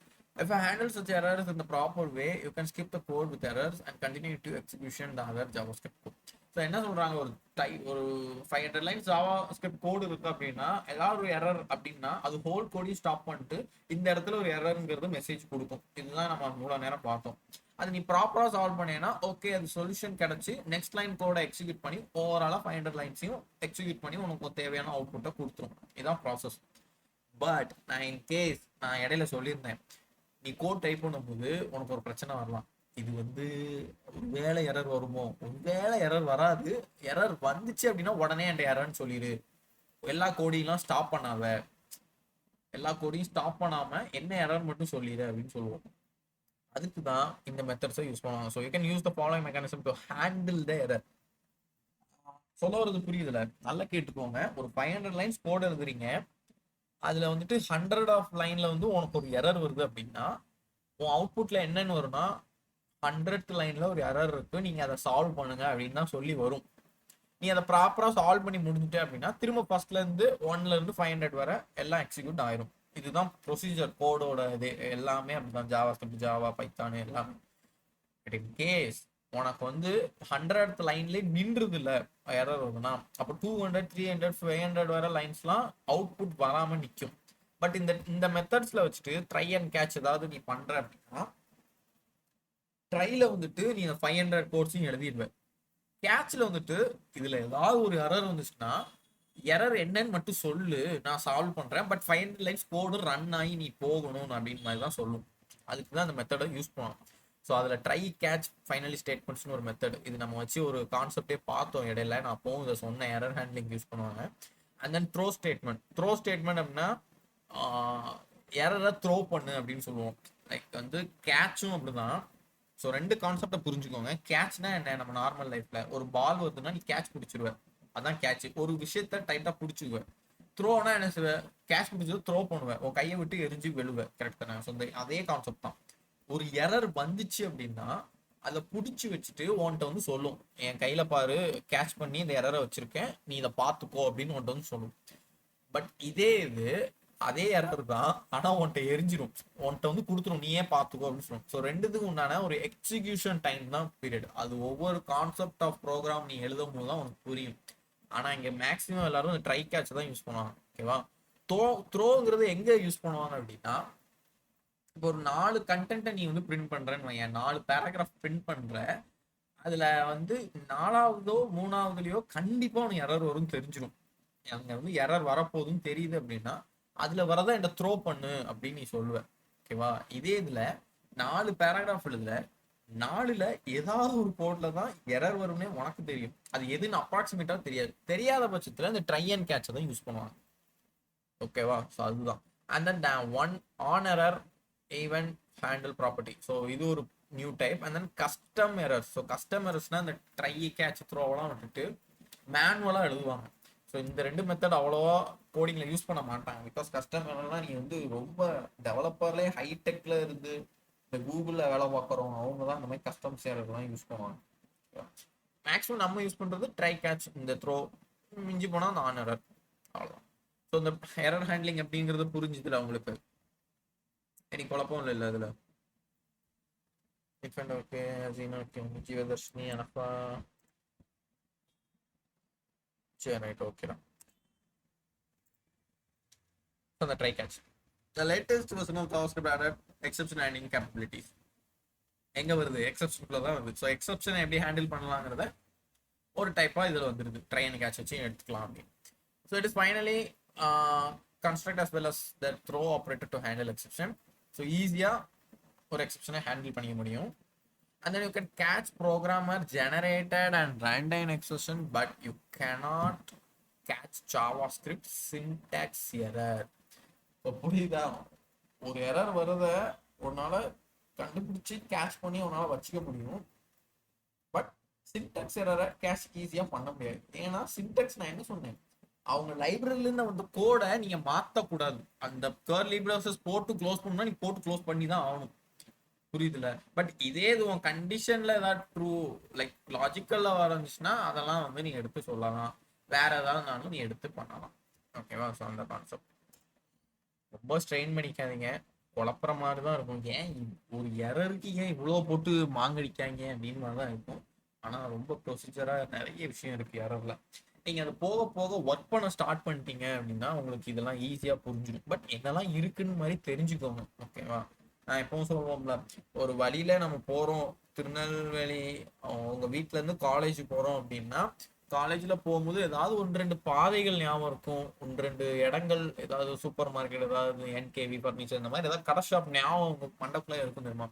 If I handle such errors in the proper way, you can skip the code with errors and continue to execution the other JavaScript code. So என்ன சொல்றாங்க, ஒரு 500 lines JavaScript கோடு இருக்கு அப்படின்னா ஏதாவது ஒரு error அப்படின்னா அது whole கோடையும் stop பண்ணிட்டு இந்த இடத்துல ஒரு எரர்ங்கிறது மெசேஜ் கொடுக்கும். இதுதான் நம்ம மூணு நேரம் பார்த்தோம். அது நீ ப்ராப்பரா சால்வ் பண்ணேன்னா ஓகே, அது சொல்யூஷன் கிடைச்சி நெக்ஸ்ட் லைன் கோடை எக்ஸிக்யூட் பண்ணி ஓவராலா 500 லைன்ஸையும் எக்ஸிக்யூட் பண்ணி உனக்கு தேவையான அவுட்புட்டை கொடுத்துரும். இதுதான் ப்ராசஸ். பட் நான் இன் கேஸ் நான் இடையில சொல்லியிருந்தேன், நீ கோட் டைப் பண்ணும்போது உனக்கு ஒரு பிரச்சனை வரலாம். இது வந்து ஒரு வேலை எரர் வருமோ, ஒரு வேலை எரர் வராது, எரர் வந்துச்சு அப்படின்னா உடனே என் எரர்ன்னு சொல்லிடு, எல்லா கோடியும் ஸ்டாப் பண்ணாத, எல்லா கோடியும் ஸ்டாப் பண்ணாம என்ன எரர் மட்டும் சொல்லிடு அப்படின்னு சொல்லுவோம். அதுக்கு தான் இந்த மெத்தட்ஸை யூஸ் பண்ணுவாங்க. So you can use the following mechanism to handle the error. சொல்ல வரது புரியுதுல, நல்லா கேட்டுக்கோங்க. ஒரு 500 லைன்ஸ் கோட் எழுதுறீங்க, அதுல வந்துட்டு 100 ஆஃப் லைன்ல வந்து உனக்கு ஒரு எரர் வருது அப்படின்னா, உன் அவுட்புட்ல என்னன்னு வரும்னா 100th லைன்ல ஒரு எரர் இருக்கு, நீங்க அதை சால்வ் பண்ணுங்க அப்படின்னு தான் சொல்லி வரும். நீ அதை ப்ராப்பரா சால்வ் பண்ணி முடிஞ்சுட்ட அப்படின்னா திரும்ப ஃபர்ஸ்ட்ல இருந்து 1ல இருந்து 500 வரை எல்லாம் எக்ஸிக்யூட் ஆயிரும். இதுதான் ப்ரொசீஜர் கோடோட இது எல்லாமே. அப்படிதான் ஜாவா ஸ்கிரிப்ட், ஜாவா, பைத்தான் எல்லாமே. இன் கேஸ் உனக்கு வந்து 100th லைன்ல நின்றுது இல்ல எரர் வருதுன்னா, அப்போ 200, 300, 500 வர லைன்ஸ்லாம் அவுட்புட் வராம நிற்கும். பட் இந்த மெத்தட்ஸ்ல வச்சுட்டு ட்ரை அண்ட் கேட்ச் ஏதாவது நீ பண்ற அப்படின்னா, ட்ரைல வந்துட்டு நீ 500 கோட்ஸையும் எழுதிடுவேன். கேட்ச்ல வந்துட்டு இதுல ஏதாவது ஒரு எரர் வந்துச்சுன்னா, எரர் என்னன்னு மட்டும் சொல்லு, நான் சால்வ் பண்றேன். பட் 500 லைன்ஸ் கோடு ரன் ஆகி நீ போகணும் அப்படின்னு மாதிரி தான் சொல்லும். அதுக்கு தான் அந்த மெத்தடை யூஸ் பண்ணுவோம். ஸோ அதில் ட்ரை கேட்ச் ஃபைனலி ஸ்டேட்மெண்ட்ஸ்னு ஒரு மெத்தட், இது நம்ம வச்சு ஒரு கான்செப்டே பார்த்தோம் இடையில. நான் அப்பவும் இதை சொன்ன எரர் ஹேண்ட்லிங் யூஸ் பண்ணுவாங்க. And then throw statement. Throw statement அப்படின்னா எரரை த்ரோ பண்ணு அப்படின்னு சொல்லுவோம். லைக் வந்து கேட்சும் அப்படிதான். ஸோ 2 கான்செப்டை புரிஞ்சுக்கோங்க. கேட்ச்னா என்ன, நம்ம நார்மல் லைஃப்ல ஒரு பால் வருதுன்னா நீ கேட்ச் பிடிச்சிருவேன், அதான் கேட்ச். ஒரு விஷயத்த டைட்டா பிடிச்சிக்குவேன். த்ரோனா என்ன செய்வேன், கேட்ச் பிடிச்சது த்ரோ பண்ணுவேன், உன் கையை விட்டு எரிஞ்சு வெளுவேன். கரெக்ட் தானே? ஸோ அதே கான்செப்ட் தான். ஒரு எரர் வந்துச்சு அப்படின்னா அதை பிடிச்சி வச்சுட்டு உன்கிட்ட வந்து சொல்லும், என் கையில பாரு, கேட்ச் பண்ணி இந்த எரரை வச்சிருக்கேன், நீ இதை பார்த்துக்கோ அப்படின்னு உன்கிட்ட வந்து சொல்லும். பட் இதே இது அதே எரர் தான், ஆனா உன்கிட்ட எரிஞ்சிரும், உன்கிட்ட வந்து கொடுத்துரும், நீ ஏன் பார்த்துக்கோ அப்படின்னு சொல்லும். ஸோ ரெண்டுத்துக்கு உண்டான ஒரு எக்ஸிகியூஷன் டைம் தான் பீரியட். அது ஒவ்வொரு கான்செப்ட் ஆஃப் ப்ரோக்ராம் நீ எழுதும் போது தான் உனக்கு புரியும். ஆனா இங்க மேக்ஸிமம் எல்லாரும் இந்த ட்ரை கேட்ச் தான் யூஸ் பண்ணுவாங்க. ஓகேவா? த்ரோங்கிறது எங்க யூஸ் பண்ணுவாங்க அப்படின்னா, இப்போ ஒரு 4 கண்டென்ட்டை நீ வந்து பிரிண்ட் பண்றேன்னு வையன், 4 பேராகிராஃப் பிரிண்ட் பண்ற, அதுல வந்து 4வதோ 3வதுலயோ கண்டிப்பா உனக்கு எரர் வரும் தெரிஞ்சிடும். அங்க வந்து எரர் வரப்போகுதுன்னு தெரியுது அப்படின்னா அதுல வரதை என்ன த்ரோ பண்ணு அப்படின்னு நீ சொல்லுவ. ஓகேவா? இதே இதுல 4 பேராகிராஃப் எழுதுல, 4ல ஏதாவது ஒரு கோட்ல தான் எரர் வரும்னே உனக்கு தெரியும். அது எதுன்னு அப்ராக்சிமேட்டா தெரியாது. தெரியாத பட்சத்துல இந்த ட்ரை அண்ட் கேட்சை தான் யூஸ் பண்ணுவாங்க. ஓகேவா? ஸோ அதுதான். And then one on error event handle property. So இது ஒரு new type. And then custom errors. So custom எரர்ஸ்னா இந்த ட்ரை கேட்ச் த்ரோவெல்லாம் விட்டுட்டு மேனுவலாக எழுதுவாங்க. ஸோ இந்த 2 மெத்தட் அவ்வளோவா கோடிங்கில் யூஸ் பண்ண மாட்டாங்க. பிகாஸ் கஸ்டம் எரர்லாம் நீ வந்து ரொம்ப டெவலப்பர்லேயே ஹைடெக்கில் இருந்து இந்த கூகுளில் வேலை பார்க்குறோம், அவங்க தான் இந்த மாதிரி கஸ்டம் எரர்லாம் யூஸ் பண்ணுவாங்க. மேக்ஸிமம் நம்ம யூஸ் பண்ணுறது ட்ரை கேட்ச், இந்த த்ரோ, மிஞ்சி போனால் அந்த ஆன் எரர், அவ்வளோதான். ஸோ இந்த எரர் ஹேண்ட்லிங் அப்படிங்கிறது புரிஞ்சுதுல உங்களுக்கு? எனக்கு குழப்பம் இல்லை அதில். ஓகே ஓகே ஜீவதர்ஷினி எனப்பா. சரி, ரைட், ஓகேடா. The try catch. The latest version of JavaScript added exception handling capabilities. எங்க வருது? எக்ஸெப்ஷனுக்குள்ள தான் வருது. ஸோ எக்ஸெப்ஷனை எப்படி ஹேண்டில் பண்ணலாங்கிறத ஒரு டைப்பாக இதில் வந்துருது. ட்ரை அண்ட் கேட்ச் வச்சு எடுத்துக்கலாம் அப்படின்னு. So it is finally construct as well as the throw operator to handle exception. So ஈஸியாக ஒரு எக்ஸெப்ஷனை ஹேண்டில் பண்ணிக்க முடியும். And then you can catch programmer generated and runtime exception, but you cannot catch JavaScript syntax error. இப்போ புரியுதா? ஒரு error வருத உன்னால கண்டுபிடிச்சி catch பண்ணி உன்னால வச்சுக்க முடியும். பட் சின்டாக்ஸ் எரரை கேட்ச் ஈஸியா பண்ண முடியாது. ஏன்னா சின்டாக்ஸ், நான் என்ன சொன்னேன், அவங்க லைப்ரரியில இருந்து வந்து கோடை நீங்க மாத்தக்கூடாது. அந்த கர்லி ப்ராசஸ் போட்டு க்ளோஸ் பண்ணா நீ போட்டு க்ளோஸ் பண்ணி தான் ஆகணும். புரியுதுல? பட் இதே இது உன் கண்டிஷன்ல ஏதாவது ட்ரூ லைக் லாஜிக்கல்ல வரந்துச்சுன்னா அதெல்லாம் வந்து நீ எடுத்து சொல்லலாம். வேற ஏதாவதுனாலும் நீ எடுத்து பண்ணலாம். ஓகேவா? ஸோ அந்த கான்செப்ட் ரொம்ப ஸ்ட்ரெயின் பண்ணிக்காதீங்க, குழப்புற மாதிரி தான் இருக்கும். ஏன் ஒரு எரருக்கு ஏன் இவ்வளோ போட்டு மாங்கடிக்காங்க அப்படின்னு மாதிரி தான் இருக்கும். ஆனால் ரொம்ப ப்ரொசீஜராக நிறைய விஷயம் இருக்கு எரர்ல. நீங்கள் அதை போக போக ஒர்க் பண்ண ஸ்டார்ட் பண்ணிட்டீங்க அப்படின்னா உங்களுக்கு இதெல்லாம் ஈஸியாக புரிஞ்சிடும். பட் என்னெல்லாம் இருக்குன்னு மாதிரி தெரிஞ்சுக்கோங்க. ஓகேவா? நான் எப்பவும் சொல்லுவோம்ல, ஒரு வழியில நம்ம போகிறோம், திருநெல்வேலி உங்கள் வீட்டிலேருந்து காலேஜ் போகிறோம் அப்படின்னா, காலேஜில் போகும்போது ஏதாவது 1-2 பாதைகள் ஞாபகம் இருக்கும், 1-2 இடங்கள், ஏதாவது சூப்பர் மார்க்கெட், ஏதாவது என்கேவி ஃபர்னிச்சர், இந்த மாதிரி ஏதாவது கடை ஷாப் ஞாபகம் உங்க மண்டபத்தில் இருக்கும் தெரியுமா?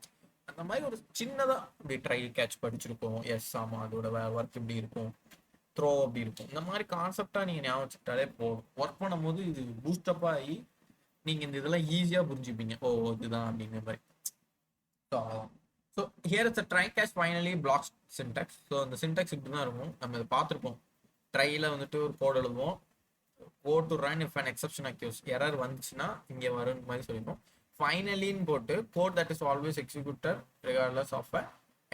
அந்த மாதிரி ஒரு சின்னதாக இப்படி ட்ரை கேட்ச் படிச்சிருப்போம். எஸ், ஆமாம், அதோட ஒர்க் இப்படி இருக்கும், த்ரோ அப்படி இருக்கும். இந்த மாதிரி கான்செப்டாக நீங்கள் ஞாபகம் வச்சுக்கிட்டாலே போதும். ஒர்க் பண்ணும்போது இது பூஸ்டப் ஆகி நீங்கள் இந்த இதெல்லாம் ஈஸியாக புரிஞ்சுப்பீங்க. ஓ, இதுதான் அப்படிங்கிற மாதிரி. So so here it's try catch finally blocks syntax. So அந்த சின்டாக்ஸ் இப்படி தான் இருக்கும். நம்ம இதை பார்த்துருப்போம். ட்ரையில் வந்துட்டு ஒரு கோட் எழுதுவோம். Code to run if an exception occurs, error வந்துச்சுன்னா இங்கே வரும்னு மாதிரி சொல்லிடுவோம். ஃபைனலின்னு போட்டு code that is always executed regardless of a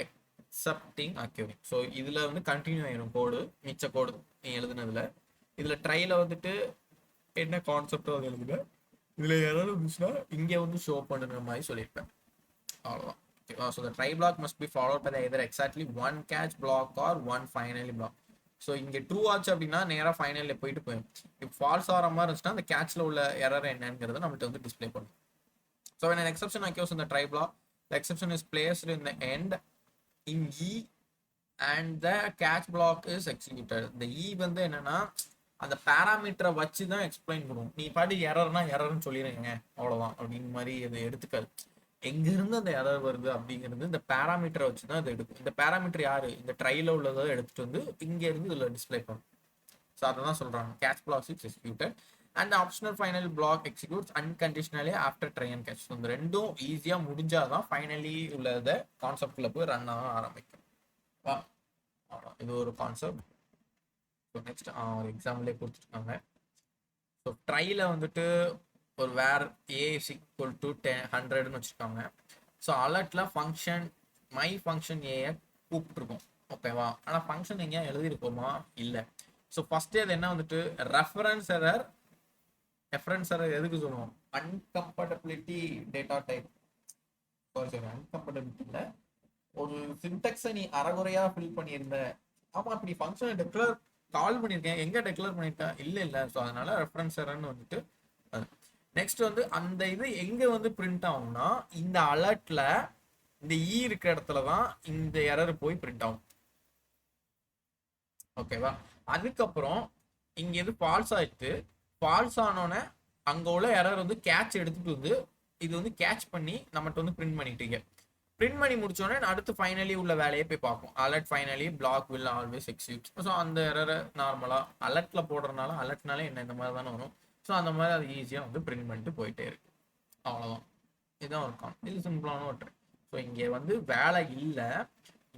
excepting occurring. So இதில் வந்து கண்டினியூ ஆயிடும் கோடு, மிச்ச கோடு நீ எழுதுனதுல. இதில் ட்ரையில் வந்துட்டு என்ன கான்செப்டோ அது எழுதுங்க. இதில் எரர் இருந்துச்சுன்னா இங்கே வந்து ஷோ பண்ணுற மாதிரி சொல்லியிருப்பேன். அவ்வளோதான். So the try block must be followed by either exactly one catch block or one finally block. So இங்கே ட்ரூ ஆச்சு அப்படின்னா நேராக ஃபைனலில் போயிட்டு போயிடும். இப்போ ஃபால்ஸ் ஆகிற மாதிரி இருந்துச்சுன்னா அந்த கேட்சில் உள்ள எரர் என்னங்கிறத நம்மள்ட்ட வந்து டிஸ்பிளே பண்ணும். So when an exception occurs in the try block, the exception is placed in the end in E and the catch block is executed. இந்த E வந்து என்னன்னா அந்த பேராமீட்டரை வச்சு தான் எக்ஸ்பிளைன் பண்ணுவோம். நீ பாட்டு எரர்னா எரர்னு சொல்லிடுங்க அவ்வளோதான் அப்படின்னு மாதிரி அது எடுத்துக்காது. எங்கிருந்து அந்த எரர் வருது அப்படிங்கிறது இந்த பேராமீட்டரை வச்சு தான் அது எடுக்கும். இந்த பேராமீட்டர் யாரு, இந்த ட்ரைல உள்ளதை எடுத்துட்டு வந்து இங்க இருந்து இதுல டிஸ்பிளே பண்ணும். ஸோ அதை தான் சொல்றாங்க catch block is executed and optional final block executes unconditionally after try and catch. இந்த ரெண்டும் ஈஸியா முடிஞ்சாதான் ஃபைனலி உள்ளதை கான்செப்ட்ல போய் ரன் ஆக ஆரம்பிக்கும். இது ஒரு கான்செப்ட். நெக்ஸ்ட் ஒரு எக்ஸாம்பிளே கொடுத்துருக்காங்க. ஸோ ட்ரைல வந்துட்டு ஒரு வேர் ஏ இஸ் ஈக்குவல் டு 100ன்னு வச்சுருக்காங்க. ஸோ அலர்ட்ல ஃபங்க்ஷன் மை ஃபங்க்ஷன் ஏயை கூப்பிட்டுருக்கோம், ஓகேவா? ஆனால் ஃபங்க்ஷன் எங்கேயா எழுதியிருக்கோமா? இல்லை. ஸோ ஃபர்ஸ்ட் அது என்ன வந்துட்டு ரெஃபரன்ஸ் எரர் எதுக்கு சொல்லுவோம்? அன்கம்பேட்டபிலிட்டி டேட்டா டைப். சாரி அன்கம்பேட்டபிலிட்டி இல்லை, ஒரு சின்டெக்ஸை நீ அரைகுறையா ஃபில் பண்ணியிருந்த. ஆமா, இப்படி ஃபங்க்ஷனை டெக்ளேர் கால் பண்ணியிருக்கேன், எங்க டெக்ளேர் பண்ணியிருக்கேன்? இல்லை. ஸோ அதனால ரெஃபரன்ஸ் எரர்னு வந்துட்டு. நெக்ஸ்ட் வந்து அந்த இது எங்க வந்து பிரிண்ட் ஆகும்னா இந்த அலர்ட்ல இந்த இ இருக்கிற இடத்துல தான் இந்த எரர் போய் பிரிண்ட் ஆகும், ஓகேவா? அதுக்கப்புறம் இங்க இது ஃபால்ஸ் ஆயிட்டு, ஃபால்ஸ் ஆனோன்னே அங்க உள்ள எரர் வந்து கேட்ச் எடுத்துட்டு வந்து இது வந்து கேட்ச் பண்ணி நம்மகிட்ட வந்து பிரிண்ட் பண்ணிட்டீங்க. பிரிண்ட் பண்ணி முடிச்சோடனே அடுத்து ஃபைனலி உள்ள வேலையை போய் பார்ப்போம். Alert finally block will always execute. So அந்த எரரை நார்மலா அலர்ட்ல போடுறதுனால அலர்ட்னால என்ன இந்த மாதிரி தானே வரும். ஸோ அந்த மாதிரி அது ஈஸியாக வந்து பிரிண்ட் பண்ணிட்டு போயிட்டே இருக்கு. அவ்வளோதான், இதுதான் இருக்கும். இது சிம்பிளான ஒன்று. ஸோ இங்கே வந்து வேலை இல்லை,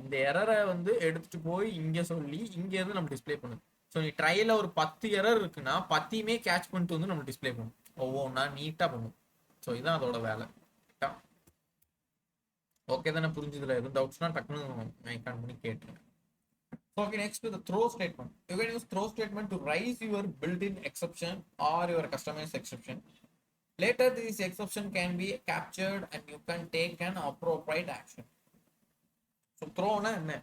இந்த எரரை வந்து எடுத்துட்டு போய் இங்கே சொல்லி இங்கேருந்து நம்ம டிஸ்பிளே பண்ணுது. ஸோ நீ ட்ரையில் ஒரு 10 எரர் இருக்குன்னா 10யுமே கேட்ச் பண்ணிட்டு வந்து நம்ம டிஸ்பிளே பண்ணும், ஒவ்வொன்றா நீட்டாக பண்ணும். ஸோ இதுதான் அதோட வேலை. ஓகே தானே? புரிஞ்சதுல எதுவும் டவுட்ஸ்னா டக்குன்னு மைக்கான் பண்ணி கேட்டுருங்க. Okay, next to the throw statement. You can use throw statement to raise your built-in exception or your customized exception. Later, this exception can be captured and you can take an appropriate action. So, throw na என்ன?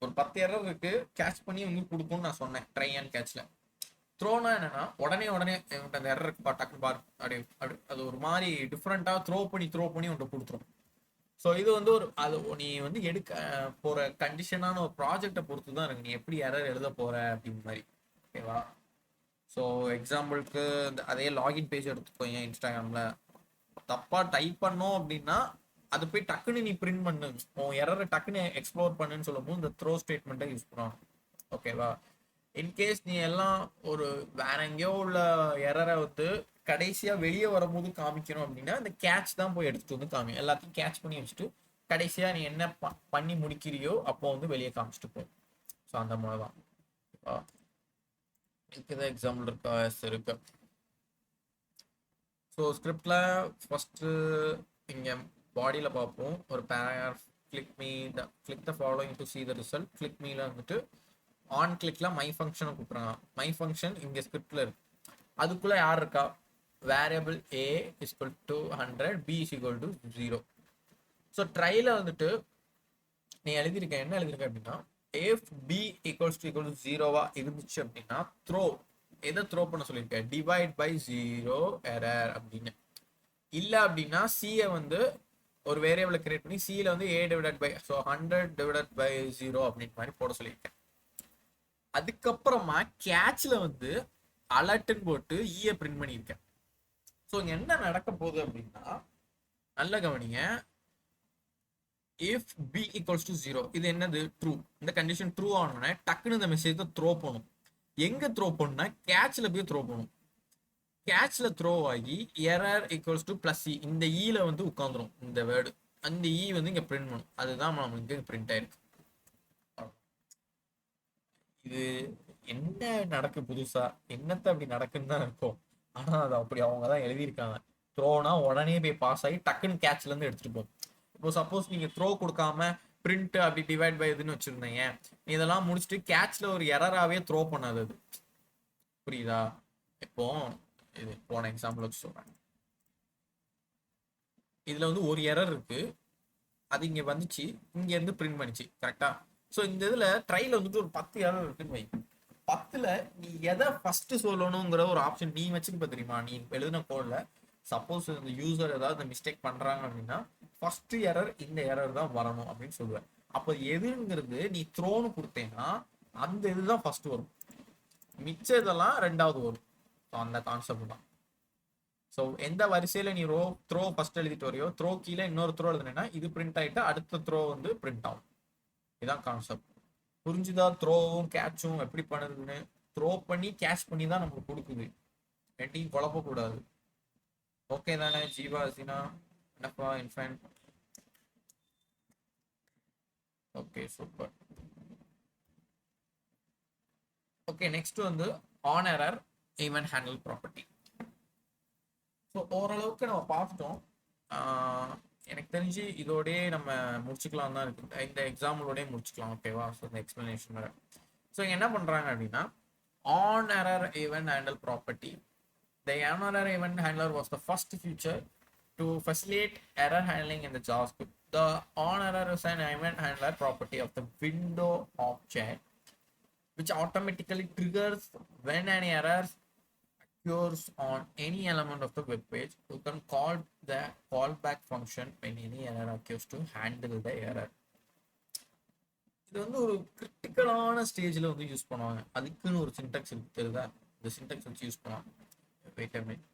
ஒரு 10 error இருக்கு, catch பண்ணி உங்களுக்கு கொடுக்கும்னு நான் சொன்னேன் try and கேட்ச்ல. Drona என்னன்னா உடனே அந்த எரர் இருக்கு டக்குன்னு பாரு அப்படி அது ஒரு மாதிரி டிஃப்ரெண்டா த்ரோ பண்ணி உன்கிட்ட கொடுத்துரும். ஸோ இது வந்து ஒரு அது நீ வந்து எடுக்க போற கண்டிஷனான ஒரு ப்ராஜெக்டை பொறுத்து தான் இருக்கு, நீ எப்படி எரர் எழுத போற அப்படின்னு மாதிரி, ஓகேவா? ஸோ எக்ஸாம்பிளுக்கு அதே லாகின் பேஜ் எடுத்துக்கோங்க. இன்ஸ்டாகிராம்ல தப்பா டைப் பண்ணோம் அப்படின்னா அது போய் டக்குன்னு நீ பிரிண்ட் பண்ணு, உன் எரரை டக்குன்னு எக்ஸ்ப்ளோர் பண்ணுன்னு சொல்லும் போது இந்த த்ரோ ஸ்டேட்மெண்ட்டை யூஸ் பண்ணுவாங்க, ஓகேவா? இன்கேஸ் நீ எல்லாம் ஒரு வேற எங்கேயோ உள்ள எரரை வந்து கடைசியா வெளியே வரும்போது காமிக்கணும் அப்படின்னா இந்த கேட்ச் தான் போய் எடுத்துட்டு வந்து காமி, எல்லாத்தையும் கேட்ச் பண்ணி வச்சுட்டு கடைசியா நீ என்ன பண்ணி முடிக்கிறியோ அப்போ வந்து வெளியே காமிச்சிட்டு போ. ஸோ அந்த மாதிரி தான் இதுக்கு எக்ஸாம்பிள் இருக்கா? இருக்கு. ஸோ ஸ்கிரிப்ட்ல ஃபர்ஸ்ட் இங்க பாடியில பார்ப்போம். ஒரு paragraph click the following to see the result. Click மீல வந்துட்டு ஆன் கிளிக்ல மை ஃபங்க்ஷனை கூப்பிடுறாங்க. மை ஃபங்க்ஷன் இங்க ஸ்கிரிப்ட்ல இருக்கு. அதுக்குள்ள யார் இருக்கா? Variable a is equal to 100, b is equal to 0. So ட்ரைல வந்துட்டு நீ எழுதியிருக்க என்ன எழுதியிருக்க அப்படின்னா if b equals to 0வா இருந்துச்சு அப்படின்னா த்ரோ எதை த்ரோ பண்ண சொல்லியிருக்க? டிவைட் பை 0 எரர் அப்படின்னு. இல்லை அப்படின்னா சியை வந்து ஒரு வேரியபிளை கிரியேட் பண்ணி சியில் வந்து a divided by 100 divided by 0 அப்படின்னு மாதிரி போட சொல்லியிருக்கேன். அதுக்கப்புறமா கேட்ச்ல வந்து அலர்ட்னு போட்டு ஈயை பிரிண்ட் பண்ணியிருக்கேன். ஸோ இங்க என்ன நடக்க போகுது அப்படின்னா நல்ல கவனிங்க. if b equals to 0 இது என்னது? ட்ரூ. இந்த கண்டிஷன் ட்ரூ ஆனோடனே டக்குன்னு இந்த மெசேஜை த்ரோ பண்ணும். எங்க த்ரோ பண்ணுனா கேட்ச்ல போய் த்ரோ பண்ணும். கேட்ச்ல த்ரோ ஆகி எரர் ஈக்குவல்ஸ் டு பிளஸ் இ இந்த ஈல வந்து உட்காந்துரும் இந்த வேர்டு. அந்த இ வந்து இங்க பிரிண்ட் பண்ணும். அதுதான் நம்மளுக்கு பிரிண்ட் ஆயிருக்கு. இது என்ன நடக்கு புதுசா, என்னத்த அப்படி நடக்குன்னு தான் இருக்கும். ஆனா அது அப்படி அவங்க தான் எழுதியிருக்காங்க. த்ரோனா உடனே போய் பாஸ் ஆகி டக்குன்னு கேட்ச்ல இருந்து எடுத்துட்டு போகும். இப்போ சப்போஸ் நீங்க த்ரோ கொடுக்காம பிரிண்ட் அப்படி டிவைட் பை இதுன்னு வச்சிருந்தீங்க, இதெல்லாம் முடிச்சுட்டு கேட்ச்ல ஒரு எரராவே த்ரோ பண்ணாது அது. புரியுதா? இப்போ இது போன எக்ஸாம்பிள் வச்சு சொல்றேன். இதுல வந்து ஒரு எரர் இருக்கு, அது இங்க வந்துச்சு, இங்க இருந்து பிரிண்ட் பண்ணிச்சு கரெக்டா. ஸோ இந்த இதுல ட்ரைல வந்துட்டு ஒரு 10 எரர் இருக்குன்னு வை. 10ல நீ எதை ஃபர்ஸ்ட் சொல்லணுங்கிற ஒரு ஆப்ஷன் நீ வச்சுக்க தெரியுமா? நீ எழுதின கோட்ல சப்போஸ் இந்த யூசர் ஏதாவது மிஸ்டேக் பண்றாங்க அப்படின்னா ஃபர்ஸ்ட் எரர் இந்த எரர் தான் வரணும் அப்படின்னு சொல்லுவேன். அப்போ எதுங்கிறது நீ த்ரோன்னு கொடுத்தேன்னா அந்த இதுதான் ஃபர்ஸ்ட் வரும், மிச்ச இதெல்லாம் ரெண்டாவது வரும். ஸோ அந்த கான்செப்ட் தான். ஸோ எந்த வரிசையில நீ த்ரோ ஃபர்ஸ்ட் எழுதிட்டு வரையோ, த்ரோ கீழே இன்னொரு த்ரோ எழுதுனா இது பிரிண்ட் ஆயிட்டு அடுத்த த்ரோ வந்து பிரிண்ட் ஆகும். இதான் கான்செப்ட். புரிஞ்சுதா? த்ரோவும் கேட்சும் எப்படி பண்ணுதுன்னு. த்ரோ பண்ணி கேட்ச் பண்ணி தான் நமக்கு கொடுக்குது. ரெண்டையும் குழப்பக்கூடாது. ஓகே தானே ஜீவா, சினா, என்னப்பா இன்ஃபேன்? Okay super. ஓகே நெக்ஸ்ட் வந்து on error event handle property. So ஓரளவுக்கு நம்ம பார்த்துட்டோம். எனக்கு தெரிஞ்சு இதோடய நம்ம முடிச்சுக்கலாம் தான் இருக்கு. இந்த எக்ஸாம்பிளோடய முடிச்சுக்கலாம். ஓகேவா? ஸோ இந்த எக்ஸ்பிளனேஷன் வேறு. ஸோ இங்கே என்ன பண்ணுறாங்க அப்படின்னா on error event handle property. The on error event handler was the first feature to facilitate error handling in the JavaScript. The on error is an event handler property of the window object which automatically triggers when an error occurs on any element of the web page. You can call the callback function when any error occurs to handle the error. இது வந்து ஒரு கிரிட்டிக்கலான ஸ்டேஜ்ல வந்து use பண்ணுவாங்க. அதுக்குன்னு ஒரு syntax இருக்கு தெரியுதா? இந்த சின்டாக்ஸ் வச்சு யூஸ் பண்ணுவாங்க. Wait a minute.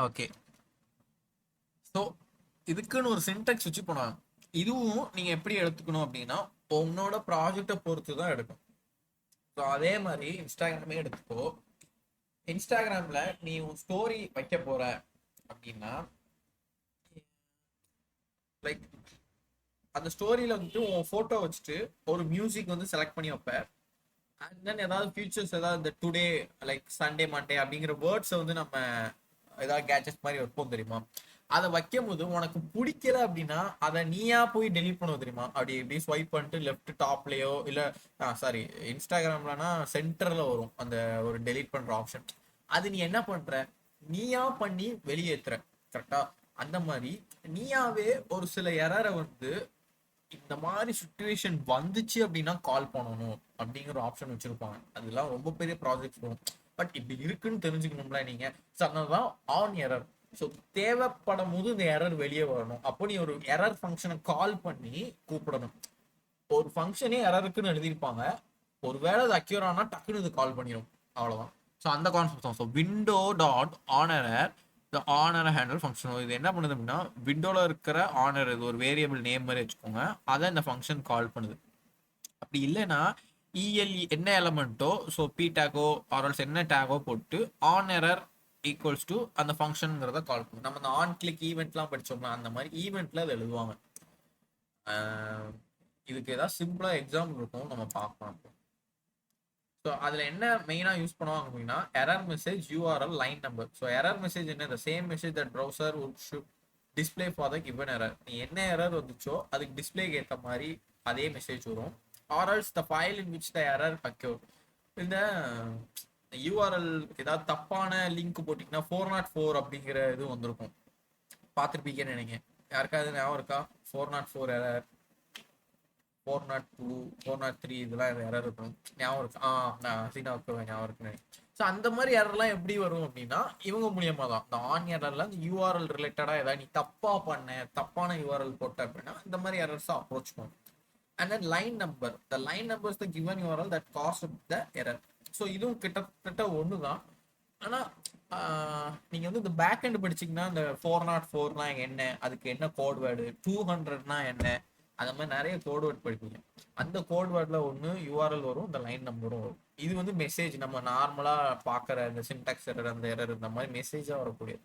Okay. So இதுக்குன்னு ஒரு சின்டாக்ஸ் வச்சு போனாங்க. இதுவும் நீங்க எப்படி எடுத்துக்கணும் அப்படின்னா உன்னோட ப்ராஜெக்டை பொறுத்து தான் எடுக்கும். ஸோ அதே மாதிரி இன்ஸ்டாகிராமே எடுத்துக்கோ. இன்ஸ்டாகிராம்ல நீ உன் ஸ்டோரி வைக்க போற அப்படின்னா லைக் அந்த ஸ்டோரியில வந்துட்டு உன் போட்டோ வச்சுட்டு ஒரு மியூசிக் வந்து செலக்ட் பண்ணி வைப்ப. அண்ட் தென் ஏதாவது ஃபியூச்சர்ஸ் ஏதாவது இந்த டுடே லைக் சண்டே மண்டே அப்படிங்கிற வேர்ட்ஸை வந்து நம்ம ஏதாவது கேட்ஜெட்ஸ் மாதிரி வைப்போம் தெரியுமா? அதை வைக்கும் போது உனக்கு பிடிக்கல அப்படின்னா அதை நீயா போய் டெலிட் பண்ணுவோம் தெரியுமா? அப்படி இப்படி ஸ்வைப் பண்ணிட்டு லெஃப்ட் டாப்லயோ இல்லை சாரி இன்ஸ்டாகிராம்லனா சென்டர்ல வரும் அந்த ஒரு டெலிட் பண்ற ஆப்ஷன். அது நீ என்ன பண்ற? நீயா பண்ணி வெளியேற்றுற கரெக்டா? அந்த மாதிரி நீயாவே ஒரு சில எரரை வந்து இந்த மாதிரி சுச்சுவேஷன் வந்துச்சு அப்படின்னா கால் பண்ணணும் அப்படிங்கிற ஆப்ஷன் வச்சிருப்பாங்க. அதெல்லாம் ரொம்ப பெரிய ப்ராஜெக்ட்ஸ் வரும். பட் இப்படி இருக்குன்னு தெரிஞ்சுக்கணும்ல நீங்க. ஸோ அதனாலதான் ஆன் எரர். ஸோ தேவைப்படும் போது இந்த எரர் வெளியே வரணும். அப்போ நீ ஒரு எரர் ஃபங்க்ஷனை கால் பண்ணி கூப்பிடணும். ஒரு ஃபங்க்ஷனே எரருக்குன்னு எழுதியிருப்பாங்க. ஒருவேளை அது அக்யூர் ஆனா டக்குன்னு இது கால் பண்ணிடும். அவ்வளவுதான். ஸோ அந்த கான்செப்ட் தான். So window dot on error இந்த ஆனர் ஹேண்டில் ஃபங்க்ஷன் இது என்ன பண்ணுது அப்படின்னா விண்டோவில் இருக்கிற ஆனர் இது ஒரு வேரியபிள் நேம் மாதிரி வச்சுக்கோங்க, அதை இந்த ஃபங்க்ஷன் கால் பண்ணுது. அப்படி இல்லைன்னா இஎல்இ என்ன எலமெண்ட்டோ ஸோ பி டேகோ ஆர்எல்ஸ் என்ன டேகோ போட்டு ஆன் எரர் ஈக்குவல்ஸ் டு அந்த ஃபங்க்ஷனுங்கிறத கால் பண்ணும். நம்ம இந்த ஆன் கிளிக் ஈவெண்ட்லாம் படிச்சோம்னா அந்த மாதிரி ஈவெண்ட்ல அதை எழுதுவாங்க. இதுக்கு ஏதாவது சிம்பிளா எக்ஸாம்பிள் இருக்கும், நம்ம பார்க்கலாம். ஸோ அதில் என்ன மெயினாக யூஸ் பண்ணுவாங்க அப்படின்னா error message URL line number. So error message என்ன? இந்த same message that browser should display for the given error. நீ என்ன எரர் வந்துச்சோ அதுக்கு டிஸ்பிளேக்கு ஏற்ற மாதிரி அதே மெசேஜ் வரும். URLs the file in which the error occur. இந்த யூஆர்எல் ஏதாவது தப்பான லிங்க் போட்டிங்கன்னா 404 அப்படிங்கிற இது வந்திருக்கும், பார்த்துருப்பீங்கன்னு நினைக்கிறேன். யாருக்காவது ஞாபகம் இருக்கா? 404 எரர், 402 403 இதெல்லாம் எரர் இருக்கும். ஞாபகம் இருக்கு? சீனாவுக்கு ஞாபகம் இருக்குன்னு. ஸோ அந்த மாதிரி எரர்லாம் எப்படி வரும் அப்படின்னா இவங்க மூலியமா தான். இந்த ஆன் எரர்ல இந்த யூஆர்எல் ரிலேட்டடா ஏதாவது நீ தப்பா பண்ண தப்பான யூஆர்எல் போட்ட அப்படின்னா இந்த மாதிரி எரர்ஸ் அப்ரோச் பண்ணும். and then line number. The line number is the given URL that caused the error. So இதுவும் கிட்டத்தட்ட ஒன்று தான். ஆனால் நீங்கள் வந்து இந்த பேக் எண்ட் படிச்சிங்கன்னா இந்த 404னா என்ன, அதுக்கு என்ன கோட் வேர்டு, 200னா என்ன, அந்த மாதிரி நிறைய கோட் வேர்டு படிப்பீங்க. அந்த கோட் வேர்டில் ஒன்று யூஆர்எல் வரும், இந்த லைன் நம்பரும் வரும். இது வந்து மெசேஜ் நம்ம நார்மலாக பார்க்குற இந்த சின்டாக்ஸ் எரர், அந்த எரர், இந்த மாதிரி மெசேஜாக வரக்கூடியது.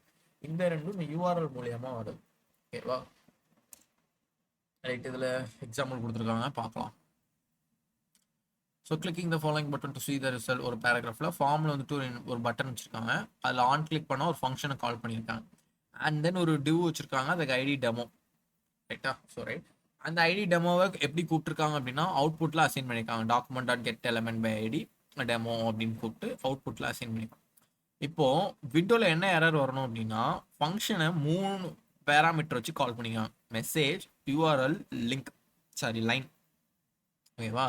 இந்த ரெண்டும் இந்த யூஆர்எல் மூலியமா வருது. ஓகேவா? ரைட், இதில் எக்ஸாம்பிள் கொடுத்துருக்காங்க, பார்க்கலாம். So clicking the following button to see the result. ஒரு பேராகிராஃபில் ஃபார்மில் வந்துட்டு ஒரு பட்டன் வச்சுருக்காங்க. அதில் ஆன் கிளிக் பண்ணால் ஒரு ஃபங்க்ஷனை கால் பண்ணியிருக்காங்க. அண்ட் தென் ஒரு டிவ் வச்சுருக்காங்க, அதுக்கு ஐடி டெமோ. ரைட்டா? ஸோ ரைட், அந்த ஐடி டெமோவை எப்படி கூப்பிட்டுருக்காங்க அப்படின்னா அவுட்புட்டில் அசைன் பண்ணியிருக்காங்க. Document dot get element by ID demo அப்படின்னு கூப்பிட்டு அவுட்புட்டில் அசைன் பண்ணியிருக்காங்க. இப்போது விண்டோவில் என்ன எரர் வரணும் அப்படின்னா ஃபங்க்ஷனை 3 பேராமீட்டர் வச்சு கால் பண்ணிக்கலாம். Message, URL, link, sorry line. ஓகேவா?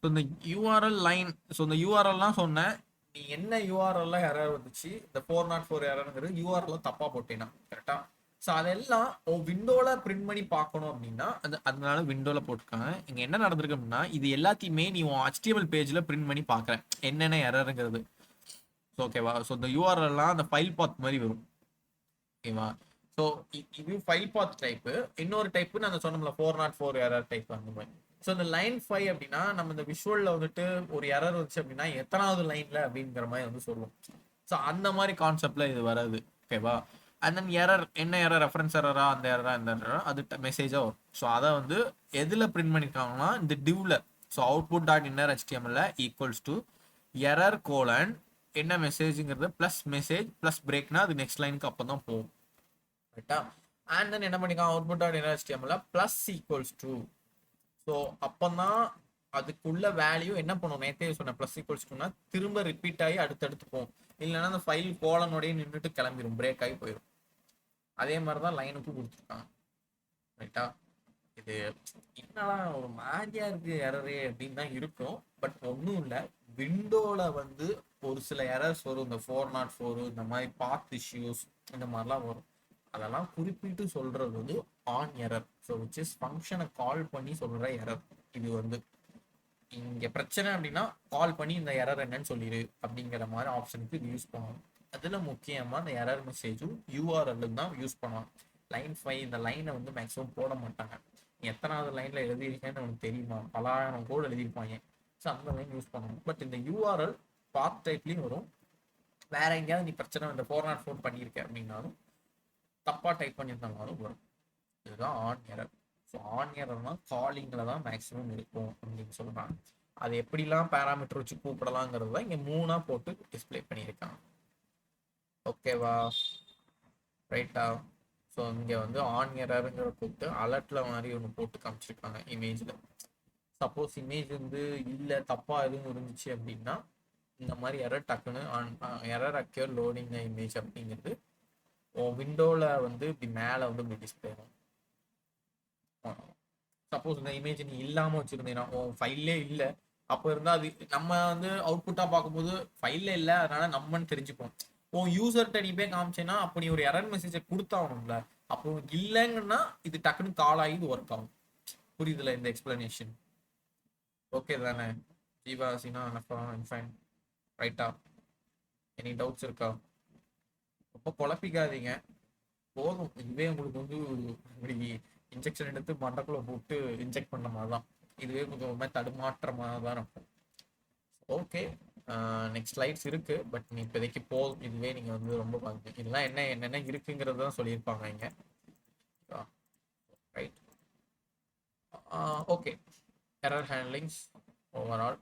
ஸோ இந்த யூஆர்எல் லைன், ஸோ இந்த யூஆர்எல்லாம் சொன்னேன், நீ என்ன யூஆர்எல்லாம் எரர் வந்துச்சு, இந்த 404 எரருங்கிறது யூஆர்எல் தப்பாக போட்டேன்னா கரெக்டாக. ஸோ அதெல்லாம் விண்டோவில் பிரிண்ட் பண்ணி பார்க்கணும் அப்படின்னா அதனால விண்டோவில் போட்டிருக்காங்க. இங்கே என்ன நடந்திருக்கு அப்படின்னா இது எல்லாத்தையுமே நீ HTML பேஜில் பிரிண்ட் பண்ணி பார்க்குறேன் என்னென்ன எரருங்கிறது. ஸோ ஓகேவா? ஸோ இந்த யூஆர்எல்லாம் அந்த ஃபைல் பாத் மாதிரி வரும். ஓகேவா? ஸோ இது ஃபைல் பாத் டைப்பு. இன்னொரு டைப்பு நான் சொன்னோம்ல 404 எரர் டைப் அந்த மாதிரி. ஸோ இந்த லைன் 5 அப்படின்னா நம்ம இந்த விஷுவலில் வந்துட்டு ஒரு எரர் வந்துச்சு அப்படின்னா எத்தனாவது லைனில் அப்படிங்கிற மாதிரி வந்து சொல்லுவோம். ஸோ அந்த மாதிரி கான்செப்டில் இது வராது. ஓகேவா? அண்ட் தென் எரர், என்ன எரர், ரெஃபரன்ஸ் எரரா, அந்த எரரா, இந்த எரரா, அது மெசேஜாக வரும். ஸோ அதை வந்து எதில் பிரிண்ட் பண்ணியிருக்காங்கன்னா இந்த டிவ்வில். So output dot inner HTML equals to error colon என்ன மெசேஜுங்கிறது ப்ளஸ் மெசேஜ் ப்ளஸ் பிரேக்னா அது நெக்ஸ்ட் லைனுக்கு அப்போ தான் போகும். ரைட்டா? அண்ட் தென் என்ன பண்ணிக்கலாம், output dot inner HTML plus equals to. So அப்போ தான் அதுக்குள்ள வேல்யூ என்ன பண்ணும், நேற்றே சொன்ன ப்ளஸ் ஈக்குவல்ஸ் டுனா திரும்ப ரிப்பீட் ஆகி அடுத்தடுத்து போகும். இல்லைன்னா அந்த ஃபைல் கோலனோடய நின்றுட்டு கிளம்பிடும், பிரேக் ஆகி போயிடும். அதே மாதிரி தான் லைனுக்கும் கொடுத்துருக்காங்க. ரைட்டா? இது என்னடா ஒரு மாதிரியா இருக்கு எரரே அப்படின்னு தான் இருக்கும். பட் ஒன்றும் இல்லை, விண்டோவில் வந்து ஒரு சில எரர்ஸ் வரும். இந்த 404 இந்த மாதிரி பாத் இஷ்யூஸ் இந்த மாதிரிலாம் வரும். அதெல்லாம் குறிப்பிட்டு சொல்றது வந்து on error. So which is ஃபங்க்ஷனை கால் பண்ணி சொல்ற எரர். இது வந்து இங்கே பிரச்சனை அப்படின்னா கால் பண்ணி இந்த எரர் என்னன்னு சொல்லிடு அப்படிங்கிற மாதிரி ஆப்ஷனுக்கு இது யூஸ் பண்ணுவோம். அதில் முக்கியமாக இந்த எரர் மெசேஜும் யூஆர்எல்லும் தான் யூஸ் பண்ணுவாங்க. லைன் 5 இந்த லைனை வந்து மேக்ஸிமம் போட மாட்டாங்க. எத்தனாவது லைனில் எழுதியிருக்கேன்னு உனக்கு தெரியுமா, பலாயிரம் கோடு எழுதியிருப்பாங்க. ஸோ அந்த லைன் யூஸ் பண்ணுவாங்க. பட் இந்த யூஆர்எல் பாத் டைப்லேயும் வரும். வேற எங்கேயாவது நீ பிரச்சனை இந்த 404 பண்ணியிருக்க அப்படின்னாலும் தப்பாக டைப் பண்ணியிருந்தாலும் வரும். இதுதான் ஆன் எரர். ஸோ ஆன் எரர்னா காலிங்கில் தான் மேக்ஸிமம் இருக்கும் அப்படின்னு சொல்கிறாங்க. அது எப்படிலாம் பேராமீட்டர் வச்சு கூப்பிடலாங்கிறது தான் இங்கே 3ஆக போட்டு டிஸ்பிளே பண்ணியிருக்காங்க. ஓகேவா? ரைட்டா? ஸோ இங்கே வந்து ஆன் எரருங்கிற கூப்பிட்டு அலர்ட்டில் மாதிரி ஒன்று போட்டு காமிச்சிருக்காங்க இமேஜில். சப்போஸ் இமேஜ் வந்து இல்லை தப்பாக எதுவும் இருந்துச்சு அப்படின்னா இந்த மாதிரி எரர் டக்குன்னு எரர் அக்யூர் லோடிங் இமேஜ் அப்படிங்கிறது விண்டோவில் வந்து இப்படி மேலே வந்து இப்படி டிஸ்பிளே ஆகும். சப்போஸ் இந்த இமேஜ் நீ இல்லாமல் வச்சுருந்தீங்கன்னா ஃபைல்லே இல்லை அப்போ இருந்தால் அது நம்ம வந்து அவுட்புட்டாக பார்க்கும்போது ஃபைல்லே இல்லை அதனால நம்மன்னு தெரிஞ்சுப்போம். யூசர்கிட்ட நீ போய் காமிச்சேன்னா அப்போ நீ ஒரு எரர் மெசேஜை கொடுத்தாகணும்ல. அப்போ இல்லைங்கன்னா இது டக்குன்னு கால் ஆகி இது ஒர்க் ஆகும். புரியுதுல இந்த எக்ஸ்பிளனேஷன்? ஓகே தானே ஜீவா, சீனா, ஃபைன். ரைட்டா? எனி டவுட்ஸ் இருக்கா? ரொம்ப குழப்பிக்காதீங்க போதும். இதுவே உங்களுக்கு வந்து இப்படி இன்ஜெக்ஷன் எடுத்து மண்டக்குள்ள போட்டு இன்ஜெக்ட் பண்ண மாதிரி தான். இதுவே கொஞ்சம் ஒரு மாதிரி தடுமாற்றமாக தான் இருக்கும். ஓகே, நெக்ஸ்ட் ஸ்லைட்ஸ் இருக்கு. பட் நீ இப்போதைக்கு போதும். இதுவே நீங்கள் வந்து ரொம்ப பார்த்து இதெல்லாம் என்னென்ன இருக்குங்கிறது தான் சொல்லியிருப்பாங்க இங்கே. Right? Okay, error handlings overall